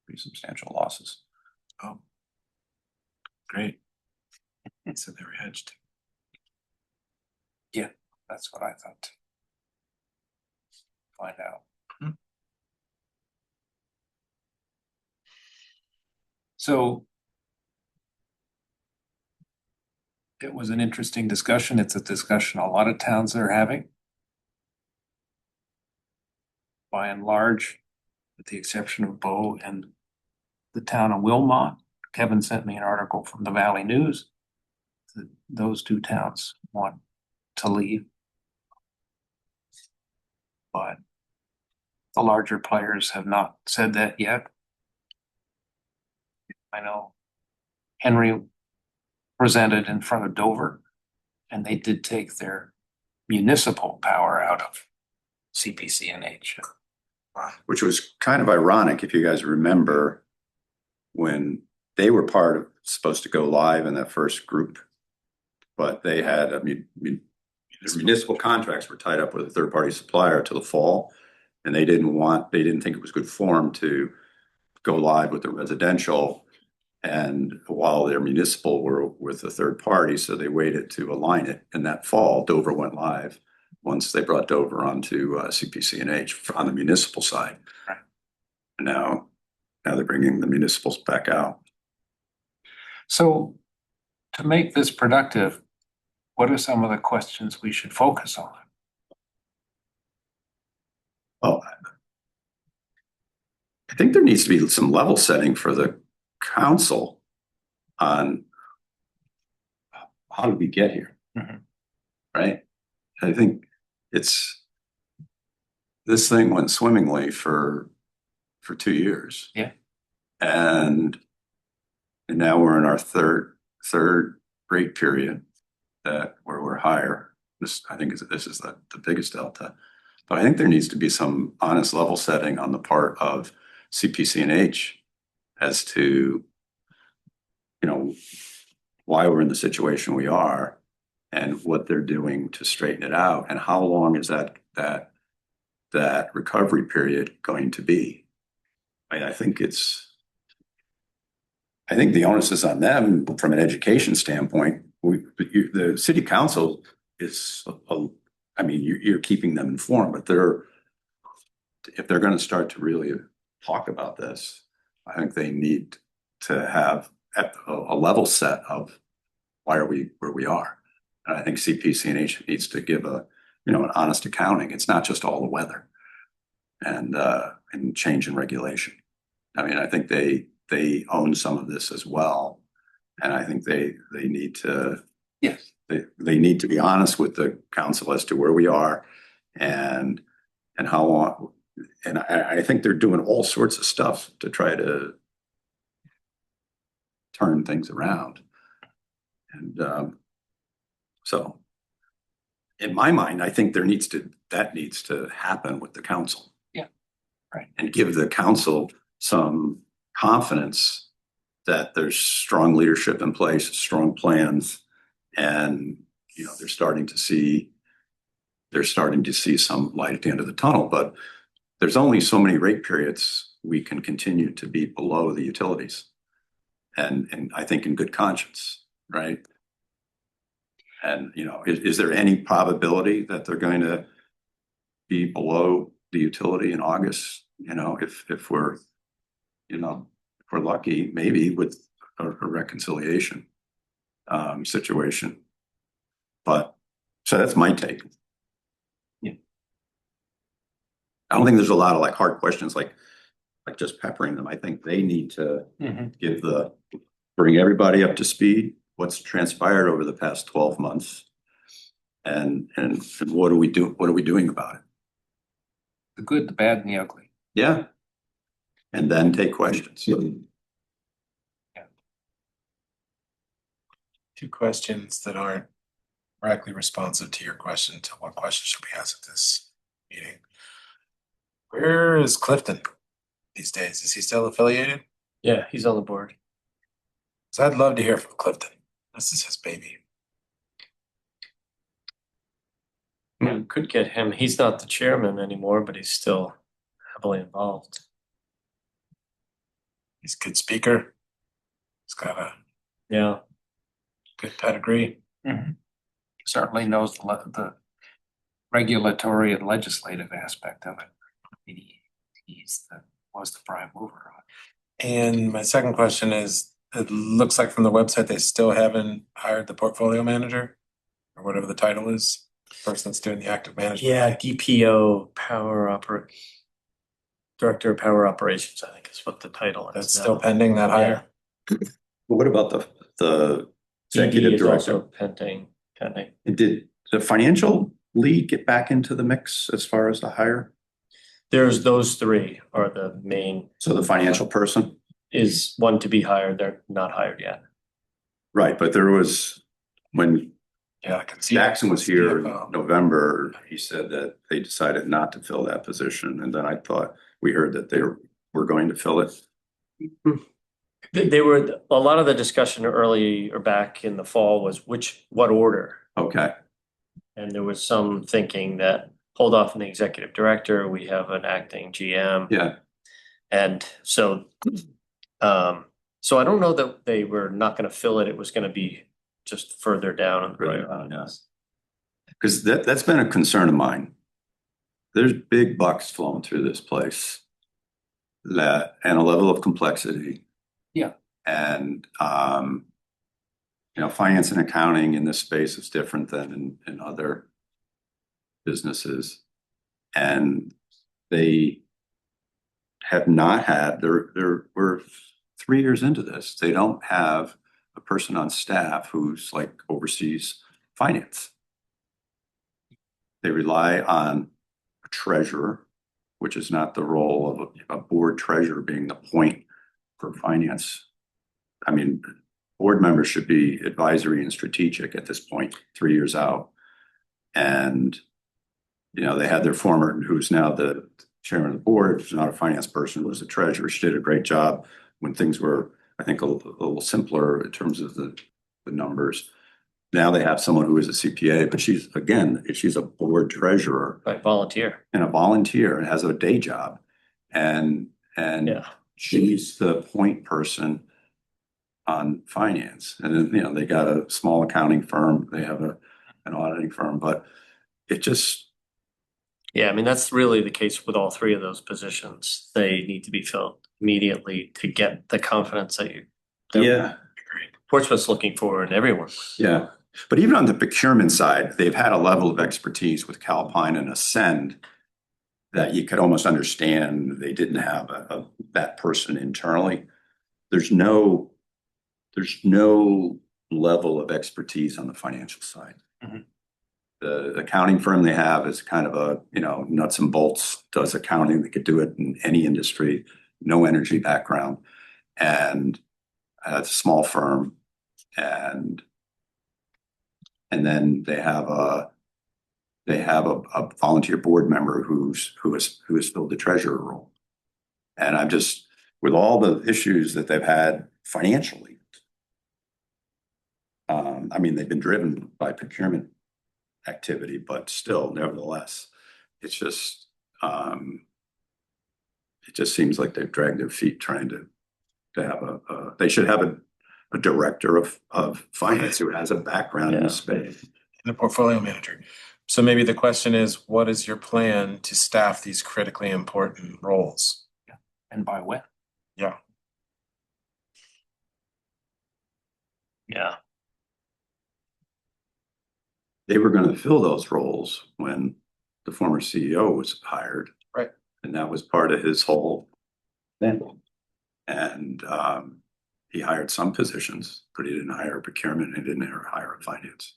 pretty substantial losses. Oh, great. So they were hedged. yeah, that's what I thought. Find out. So it was an interesting discussion. It's a discussion a lot of towns are having. By and large, with the exception of Bow and the town of Wilmot. Kevin sent me an article from the Valley News. Those two towns want to leave. But the larger players have not said that yet. I know Henry presented in front of Dover, and they did take their municipal power out of CPCNH. Which was kind of ironic, if you guys remember, when they were supposed to go live in that first group, but they had the municipal contracts were tied up with a third-party supplier till the fall, and they didn't think it was good form to go live with the residential, and while their municipal were with a third party, so they waited to align it. And that fall, Dover went live once they brought Dover onto CPCNH on the municipal side. Right. And now they're bringing the municipals back out. So to make this productive, what are some of the questions we should focus on? Well, I think there needs to be some level setting for the council on how did we get here, right? I think this thing went swimmingly for 2 years. Yeah. And now we're in our third rate period where we're higher. I think this is the biggest delta. But I think there needs to be some honest level setting on the part of CPCNH as to, why we're in the situation we are and what they're doing to straighten it out, and how long is that recovery period going to be. I think the onus is on them from an education standpoint. The city council is, you're keeping them informed, but if they're going to start to really talk about this, I think they need to have a level set of why are we where we are. And I think CPCNH needs to give an honest accounting. It's not just all the weather and change in regulation. I think they own some of this as well. And I think they need to, yes, they need to be honest with the council as to where we are and how long. And I think they're doing all sorts of stuff to try to turn things around. And so in my mind, I think that needs to happen with the council. Yeah. Right. And give the council some confidence that there's strong leadership in place, strong plans, and they're starting to see some light at the end of the tunnel. But there's only so many rate periods we can continue to be below the utilities, and I think in good conscience, right? And is there any probability that they're going to be below the utility in August? If we're lucky, maybe with a reconciliation situation. But so that's my take. Yeah. I don't think there's a lot of hard questions like just peppering them. I think they need to bring everybody up to speed, what's transpired over the past 12 months, and what are we doing about it? The good, the bad, and the ugly. Yeah. And then take questions. Yeah. Two questions that aren't directly responsive to your question. To what question should we ask at this meeting? Where is Clifton these days? Is he still affiliated? Yeah, he's on the board. So I'd love to hear from Clifton. This is his baby. We could get him. He's not the chairman anymore, but he's still heavily involved. He's a good speaker. He's got a good pedigree. Mm-hmm. Certainly knows the regulatory and legislative aspect of it. Was the prime mover on it. And my second question is, it looks like from the website they still haven't hired the portfolio manager or whatever the title is, the person that's doing the active management. Yeah, DPO, power operator. Director of Power Operations, I think is what the title is. That's now. still pending that hire? What about the DD executive is also director? pending. Did the financial lead get back into the mix as far as the hire? There's those three are the main, So the financial person? is one to be hired, they're not hired yet. Right, but there was, when Yeah, I can see. Jackson was here in CFO. November, he said that they decided not to fill that position. And then I thought, we heard that they were going to fill it. They were, a lot of the discussion early or back in the fall was what order? Okay, And there was some thinking that hold off on the executive director, we have an acting GM. yeah, And so, so I don't know that they were not gonna fill it, it was gonna be just further down on the Further road. down, yes. Because that's been a concern of mine. There's big bucks flowing through this place. And a level of complexity. Yeah. And, finance and accounting in this space is different than in other businesses. And they have not had, we're 3 years into this. They don't have a person on staff who's like oversees finance. They rely on a treasurer, which is not the role of a board treasurer being the point for finance. I mean, board members should be advisory and strategic at this point, 3 years out. And, they had their former, who's now the chairman of the board, who's not a finance person, was a treasurer. She did a great job when things were, I think, a little simpler in terms of the numbers. Now they have someone who is a CPA, but she's a board treasurer. Right, volunteer. And a volunteer and has a day job. And Yeah. she's the point person on finance. And then, they got a small accounting firm, they have an auditing firm, but it just, Yeah, I mean, that's really the case with all three of those positions. They need to be filled immediately to get the confidence that yeah, Portsmouth's looking for and everyone. yeah. But even on the procurement side, they've had a level of expertise with Calpine and Ascend that you could almost understand they didn't have that person internally. There's no level of expertise on the financial side. Mhm. The accounting firm they have is kind of a, nuts and bolts, does accounting. They could do it in any industry, no energy background. And it's a small firm. And then they have a volunteer board member who has filled the treasurer role. And I'm just, with all the issues that they've had financially, they've been driven by procurement activity, but still, nevertheless, it's just, it just seems like they've dragged their feet trying to have they should have a director of finance who has a background in the space. And a portfolio manager. So maybe the question is, what is your plan to staff these critically important roles? And by when? Yeah. Yeah. They were going to fill those roles when the former CEO was hired. Right. And that was part of his whole thing. And he hired some positions, but he didn't hire procurement and didn't hire finance.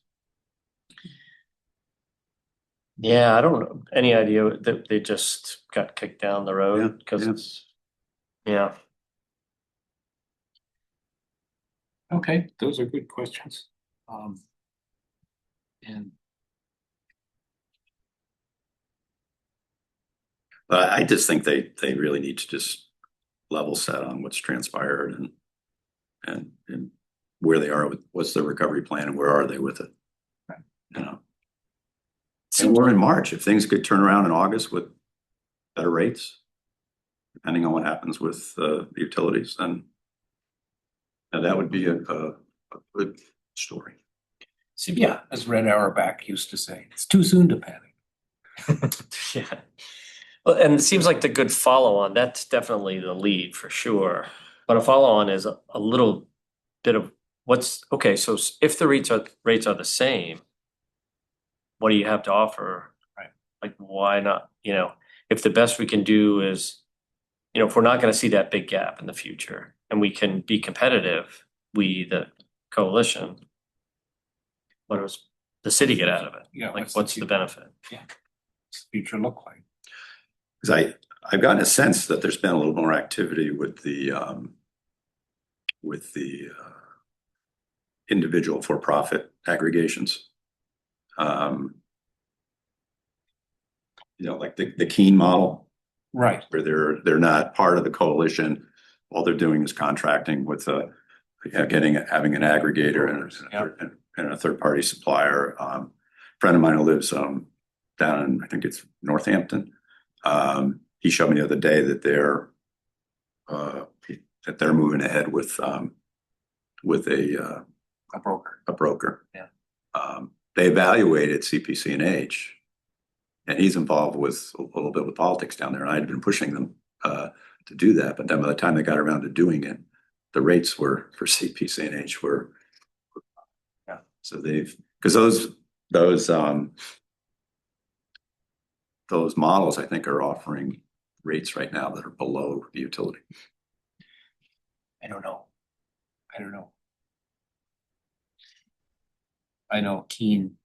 Yeah, I don't know, any idea that they just got kicked down the Yeah, road because yeah. it's, yeah. Okay, those are good questions. And But I just think they really need to just level set on what's transpired and where they are with what's their recovery plan and where are they with it. Right. And we're in March. If things could turn around in August with better rates, depending on what happens with the utilities, then that would be a good story. so, yeah, as Red Auerbach used to say, it's too soon to panic. Yeah. Well, and it seems like the good follow-on, that's definitely the lead for sure. But a follow-on is a little bit of okay, so if the rates are the same, what do you have to offer? Right. Like, why not, if the best we can do is you know, if we're not gonna see that big gap in the future and we can be competitive, we, the coalition, what does the city get out of it? Yeah, Like, what's the benefit? What's the future look like? Because I've gotten a sense that there's been a little more activity with the individual for-profit aggregations. You know, like the Keene model, Right. where they're not part of the coalition. All they're doing is contracting with having an aggregator and a third-party supplier. Friend of mine who lives down in, I think it's Northampton. He showed me the other day that they're moving ahead with a broker. A broker. Yeah. They evaluated CPC&H, and he's involved with a little bit with politics down there. And I'd been pushing them to do that, but then by the time they got around to doing it, the rates were for CPC&H were. Yeah. So because those models, I think, are offering rates right now that are below the utility. I don't know. I know Keene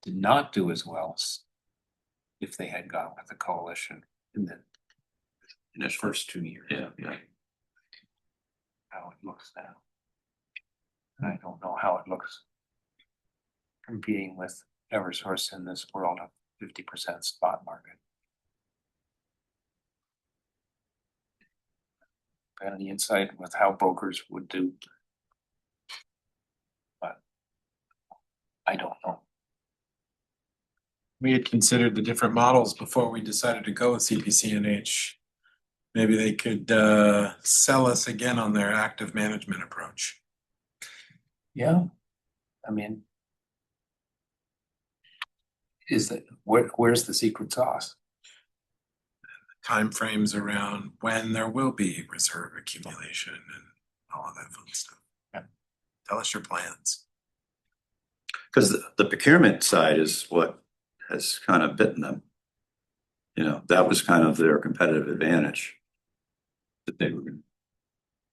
did not do as well if they had gone with the coalition in the first 2 years. Yeah. How it looks now. I don't know how it looks competing with Eversource in this world of 50% spot market. Got any insight with how brokers would do? But I don't know. We had considered the different models before we decided to go with CPC&H. Maybe they could sell us again on their active management approach. Yeah, I mean, where's the secret sauce? Timeframes around when there will be reserve accumulation and all of that fun stuff. Yeah. Tell us your plans. Because the procurement side is what has kind of bitten them. You know, that was kind of their competitive advantage, that they were going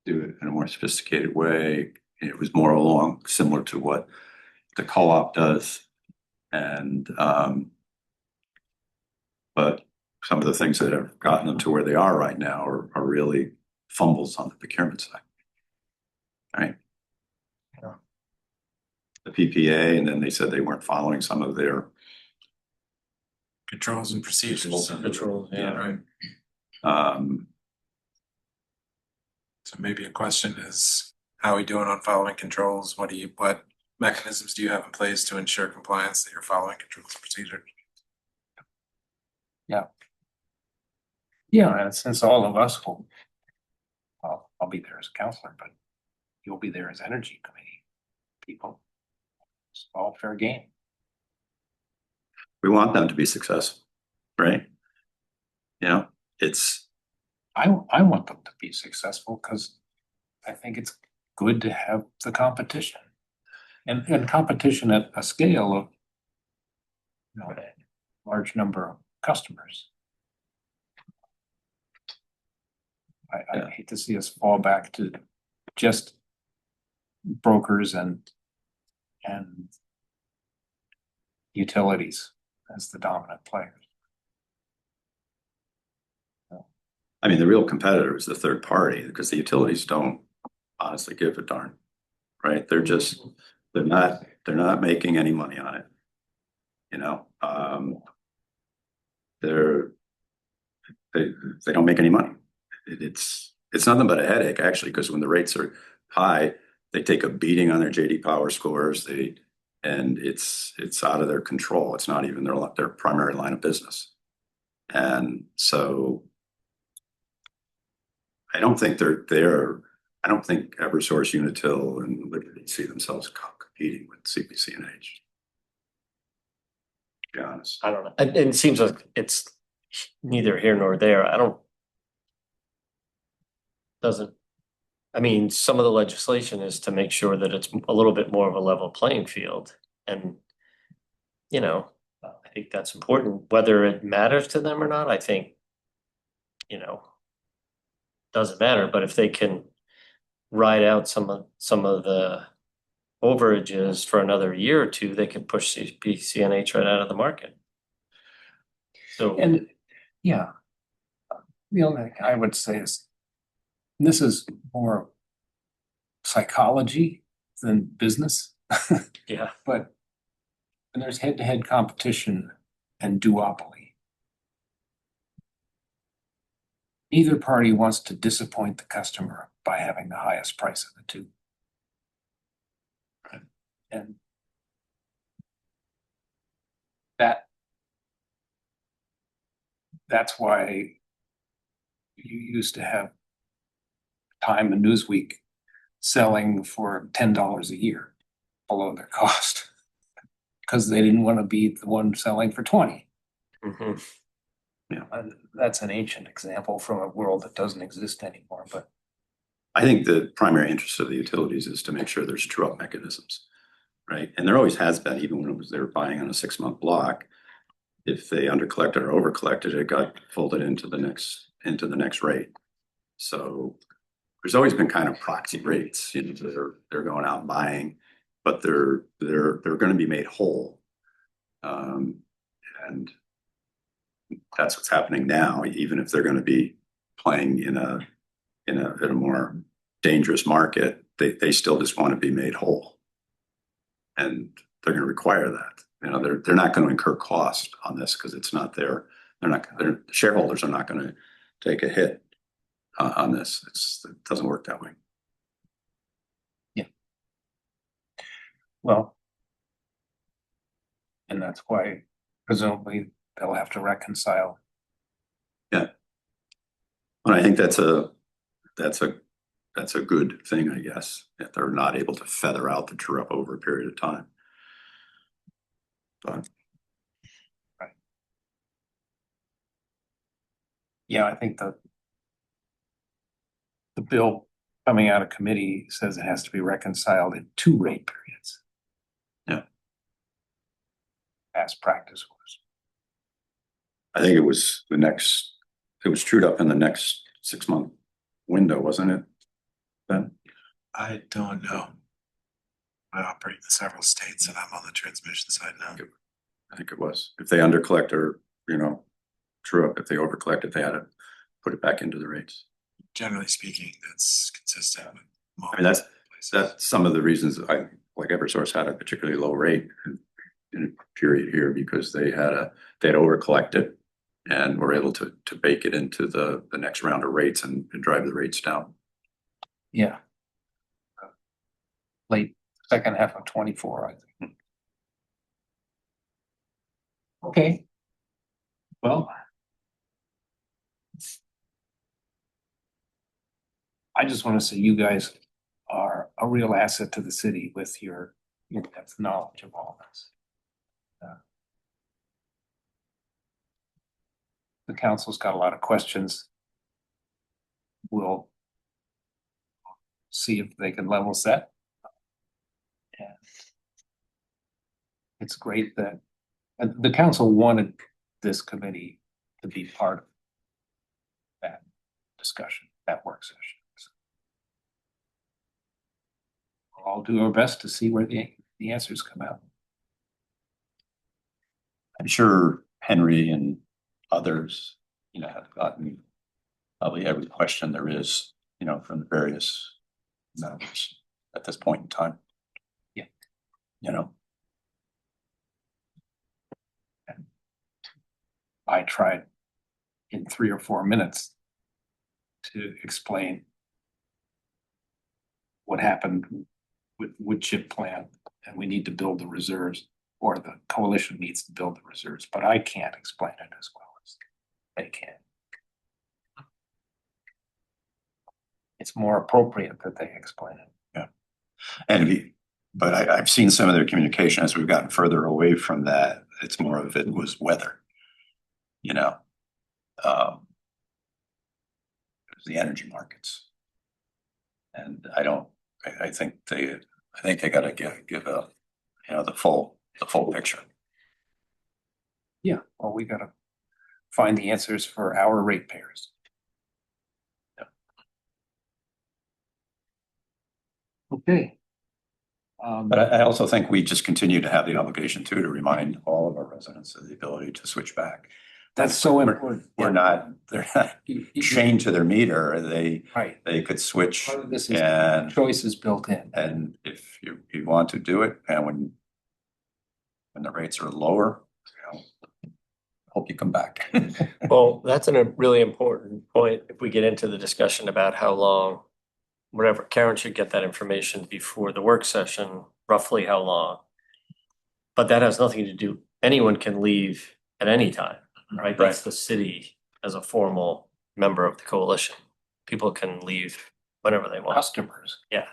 to do it in a more sophisticated way. It was more similar to what the co-op does. And, but some of the things that have gotten them to where they are right now are really fumbles on the procurement side. Right. Yeah. The PPA, and then they said they weren't following some of their Controls and procedures. Controls, yeah. Right. So maybe a question is, how are we doing on following controls? What mechanisms do you have in place to ensure compliance that you're following controls and procedures? Yeah, and since all of us will, I'll be there as a counselor, but you'll be there as energy committee people. It's all fair game. We want them to be successful, right? You know, I want them to be successful because I think it's good to have the competition and competition at a scale of, you know, a large number of customers. I hate to see us fall back to just brokers and utilities as the dominant players. I mean, the real competitor is the third party, because the utilities don't honestly give a darn, right? They're not making any money on it. You know, they don't make any money. It's nothing but a headache, actually, because when the rates are high, they take a beating on their JD Power scores. And it's out of their control. It's not even their primary line of business. And so I don't think I don't think Eversource, Unitil, and Liberty see themselves competing with CPC&H. To be honest. I don't know. And it seems like it's neither here nor there. I mean, some of the legislation is to make sure that it's a little bit more of a level playing field. And, you know, I think that's important. Whether it matters to them or not, I think you know, doesn't matter, but if they can ride out some of the overages for another year or two, they can push PCNH right out of the market. So, And, yeah. The only thing I would say is, this is more psychology than business, yeah, but when there's head-to-head competition and duopoly, neither party wants to disappoint the customer by having the highest price of the two. And that's why you used to have Time and Newsweek selling for $10 a year below their cost. Because they didn't want to be the one selling for 20. mhm. And that's an ancient example from a world that doesn't exist anymore, but I think the primary interest of the utilities is to make sure there's true-up mechanisms, right? And there always has been, even when it was, they were buying on a 6-month block. If they undercollected or overcollected, it got folded into the next rate. So there's always been kind of proxy rates, you know, they're going out and buying, but they're going to be made whole. And that's what's happening now, even if they're going to be playing in a more dangerous market, they still just want to be made whole. And they're going to require that. You know, they're not going to incur cost on this because it's not their shareholders are not going to take a hit on this. It doesn't work that way. well. And that's why presumably they'll have to reconcile. Yeah. And I think that's a good thing, I guess, that they're not able to feather out the true up over a period of time. But Yeah, I think the bill coming out of committee says it has to be reconciled in 2 rate periods. Yeah. Past practice was. I think it was trued up in the next 6-month window, wasn't it? Then I don't know. I operate in several states and I'm on the transmission side now. I think it was. If they undercollect or, you know, true up, if they overcollect it, they had to put it back into the rates. Generally speaking, that's consistent with. I mean, that's some of the reasons like Eversource had a particularly low rate in a period here because they'd overcollected and were able to bake it into the next round of rates and drive the rates down. Yeah. Late second half of 24, I think. Okay. Well. I just want to say you guys are a real asset to the city with your in-depth knowledge of all this. The council's got a lot of questions. We'll see if they can level set. And it's great that the council wanted this committee to be part of that discussion, that work session. We'll all do our best to see where the answers come out. I'm sure Henry and others, you know, have gotten probably every question there is, you know, from the various members at this point in time. Yeah. You know. And I tried in 3 or 4 minutes to explain what happened with wood chip plant, and we need to build the reserves, or the coalition needs to build the reserves, but I can't explain it as well as they can. It's more appropriate that they explain it. Yeah. But I've seen some of their communication as we've gotten further away from that. It's more of it was weather, you know, it was the energy markets. And I think they got to give a, you know, the full picture. Yeah, well, we gotta find the answers for our ratepayers. Okay. But I also think we just continue to have the obligation too, to remind all of our residents of the ability to switch back. That's so important. They're not chained to their meter. Right. They could switch Part of this is and, choices built in. and if you want to do it, and when the rates are lower, you know, hope you come back. Well, that's a really important point. If we get into the discussion about how long, whatever, Karen should get that information before the work session, roughly how long. But that has nothing to do, anyone can leave at any time, right? That's the city as a formal member of the coalition. People can leave whenever they want. Customers. Yeah.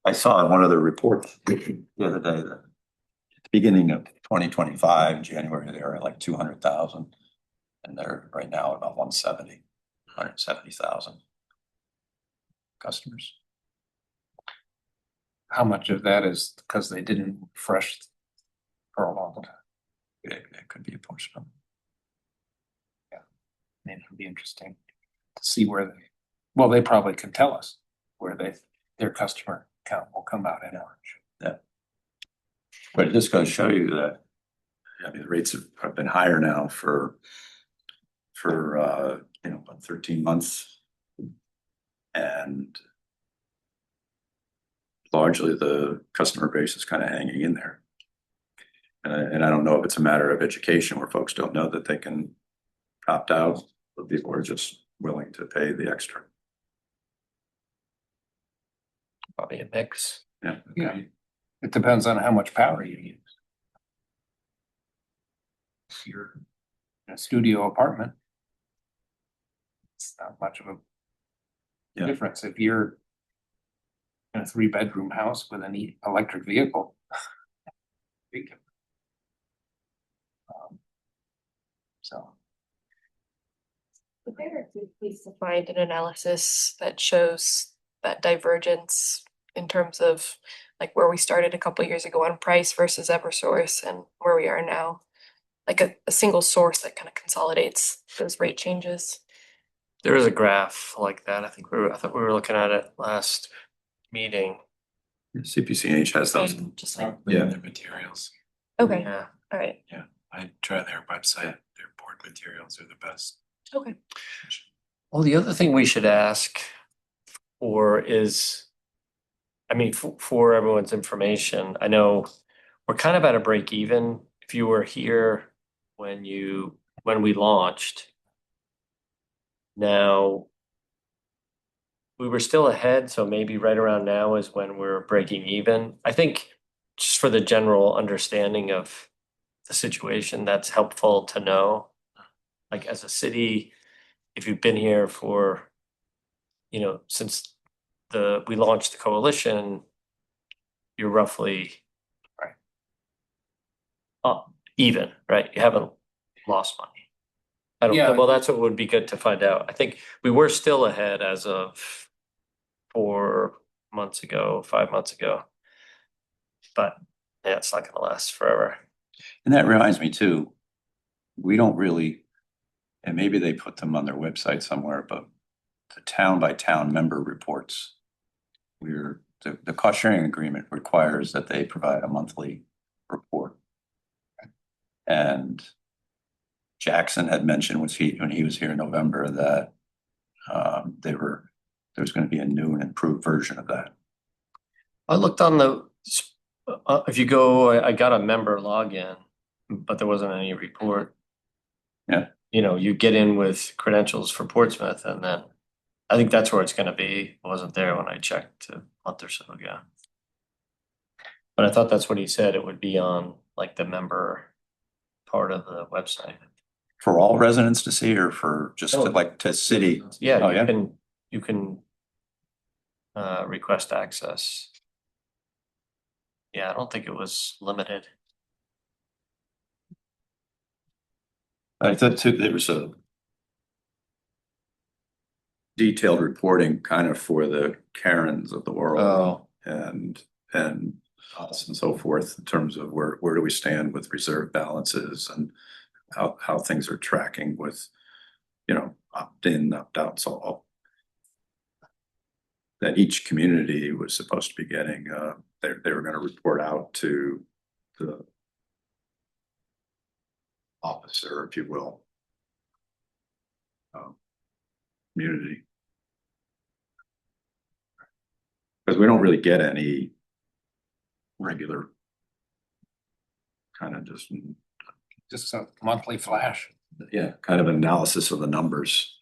I saw in one of the reports the other day that at the beginning of 2025, January, they were at like 200,000. And they're right now at about 170,000 customers. How much of that is because they didn't refresh for a long time? It could be a portion of it. Maybe it'll be interesting to see where they probably can tell us where their customer count will come out in March. Yeah. But it just goes to show you that, I mean, the rates have been higher now for 13 months. And largely the customer base is kind of hanging in there. And I don't know if it's a matter of education where folks don't know that they can opt out, but people are just willing to pay the extra. Probably a mix. Yeah. Yeah. It depends on how much power you use. If you're in a studio apartment, it's not much of a Yeah. difference. If you're in a 3-bedroom house with an electric vehicle, big difference. So. Would there be ways to find an analysis that shows that divergence in terms of like where we started a couple years ago on price versus Eversource and where we are now? Like a single source that kind of consolidates those rate changes. There is a graph like that. I thought we were looking at it last meeting. CPCH has those. Just like, Yeah. Their materials. okay, Yeah. all right, I try their website, their board materials are the best. okay. Well, the other thing we should ask for is, I mean, for everyone's information, I know we're kind of at a break even. If you were here when we launched, now we were still ahead, so maybe right around now is when we're breaking even. I think just for the general understanding of the situation, that's helpful to know. Like as a city, if you've been here for, since we launched the coalition, you're roughly even, right? You haven't lost money. I don't, Yeah. well, that's what would be good to find out. I think we were still ahead as of 4 months ago, 5 months ago. But yeah, it's not gonna last forever. And that reminds me too, we don't really, and maybe they put them on their website somewhere, but the town by town member reports. The cost sharing agreement requires that they provide a monthly report. And Jackson had mentioned when he was here in November that there was going to be a new and improved version of that. I looked on if you go, I got a member login, but there wasn't any report. Yeah. You get in with credentials for Portsmouth and then I think that's where it's gonna be. It wasn't there when I checked a month or so ago. But I thought that's what he said. It would be on like the member part of the website. For all residents to see or for just No. to city? Yeah, Oh, yeah? you can request access. Yeah, I don't think it was limited. I thought too, there was a detailed reporting kind of for the Karens of the world. Oh. And us and so forth in terms of where do we stand with reserve balances and how things are tracking with, opt in, opt out. So that each community was supposed to be getting, they were gonna report out to the officer, if you will. Community. Because we don't really get any regular kind of Just a monthly flash. yeah, kind of analysis of the numbers.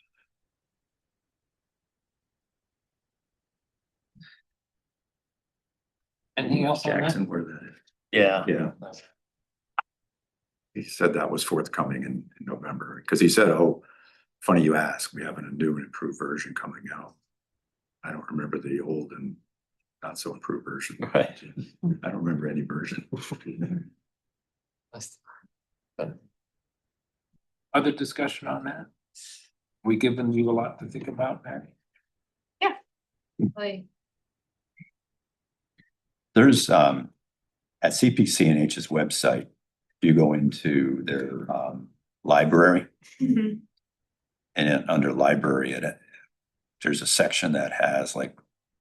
Anything else on that? Jackson, where that is. Yeah. Yeah. He said that was forthcoming in November, because he said, oh, funny you ask, we have a new and improved version coming out. I don't remember the old and not so improved version. Right. I don't remember any version. Other discussion on that? We given you a lot to think about, Mary? Like, There's at CPCNH's website, you go into their library, and under library, there's a section that has like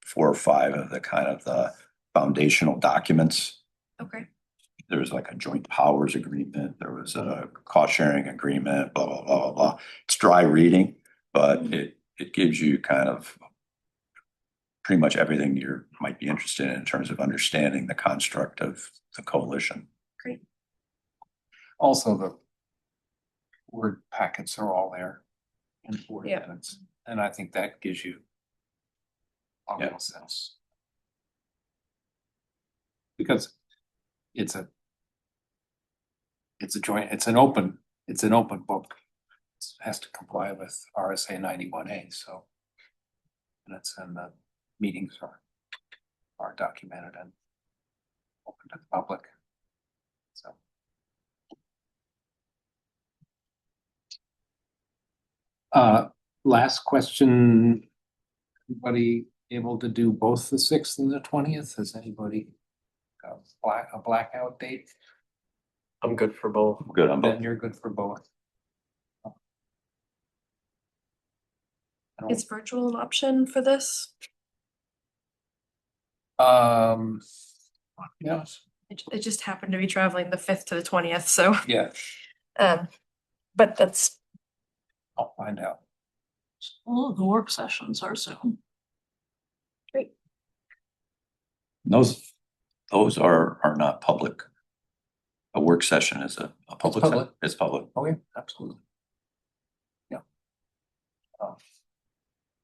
4 or 5 of the kind of the foundational documents. okay, There was like a joint powers agreement, there was a cost sharing agreement, blah, blah, blah, blah, blah. It's dry reading, but it gives you kind of pretty much everything you might be interested in terms of understanding the construct of the coalition. Also, the word packets are all there in Word Yeah. minutes, and I think that gives you a little sense. Because it's an open book. It has to comply with RSA 91A, so. And it's in the meetings are documented and open to the public. So. Last question. Anybody able to do both the 6th and the 20th? Has anybody got a blackout date? I'm good for both. Good on both. Ben, you're good for both. is virtual an option for this? Yes, It just happened to be traveling the 5th to the 20th, so, yeah, but that's, I'll find out. All of the work sessions are Zoom. Those are not public. A work session is a public. public. It's public. Oh, yeah, absolutely. Yeah.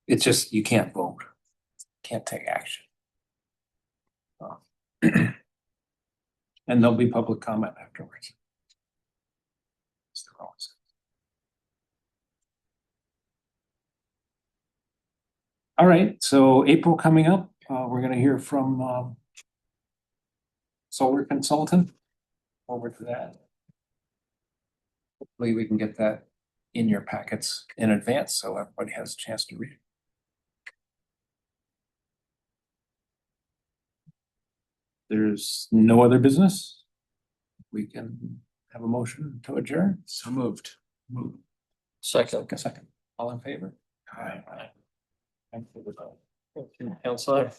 It's just, you can't vote, can't take action. And there'll be public comment afterwards. All right, so April coming up, we're gonna hear from solar consultant. Over to that. Hopefully we can get that in your packets in advance, so everybody has a chance to read it. There's no other business. We can have a motion to adjourn. So moved. Second. A second. All in favor? Aye. Counselor.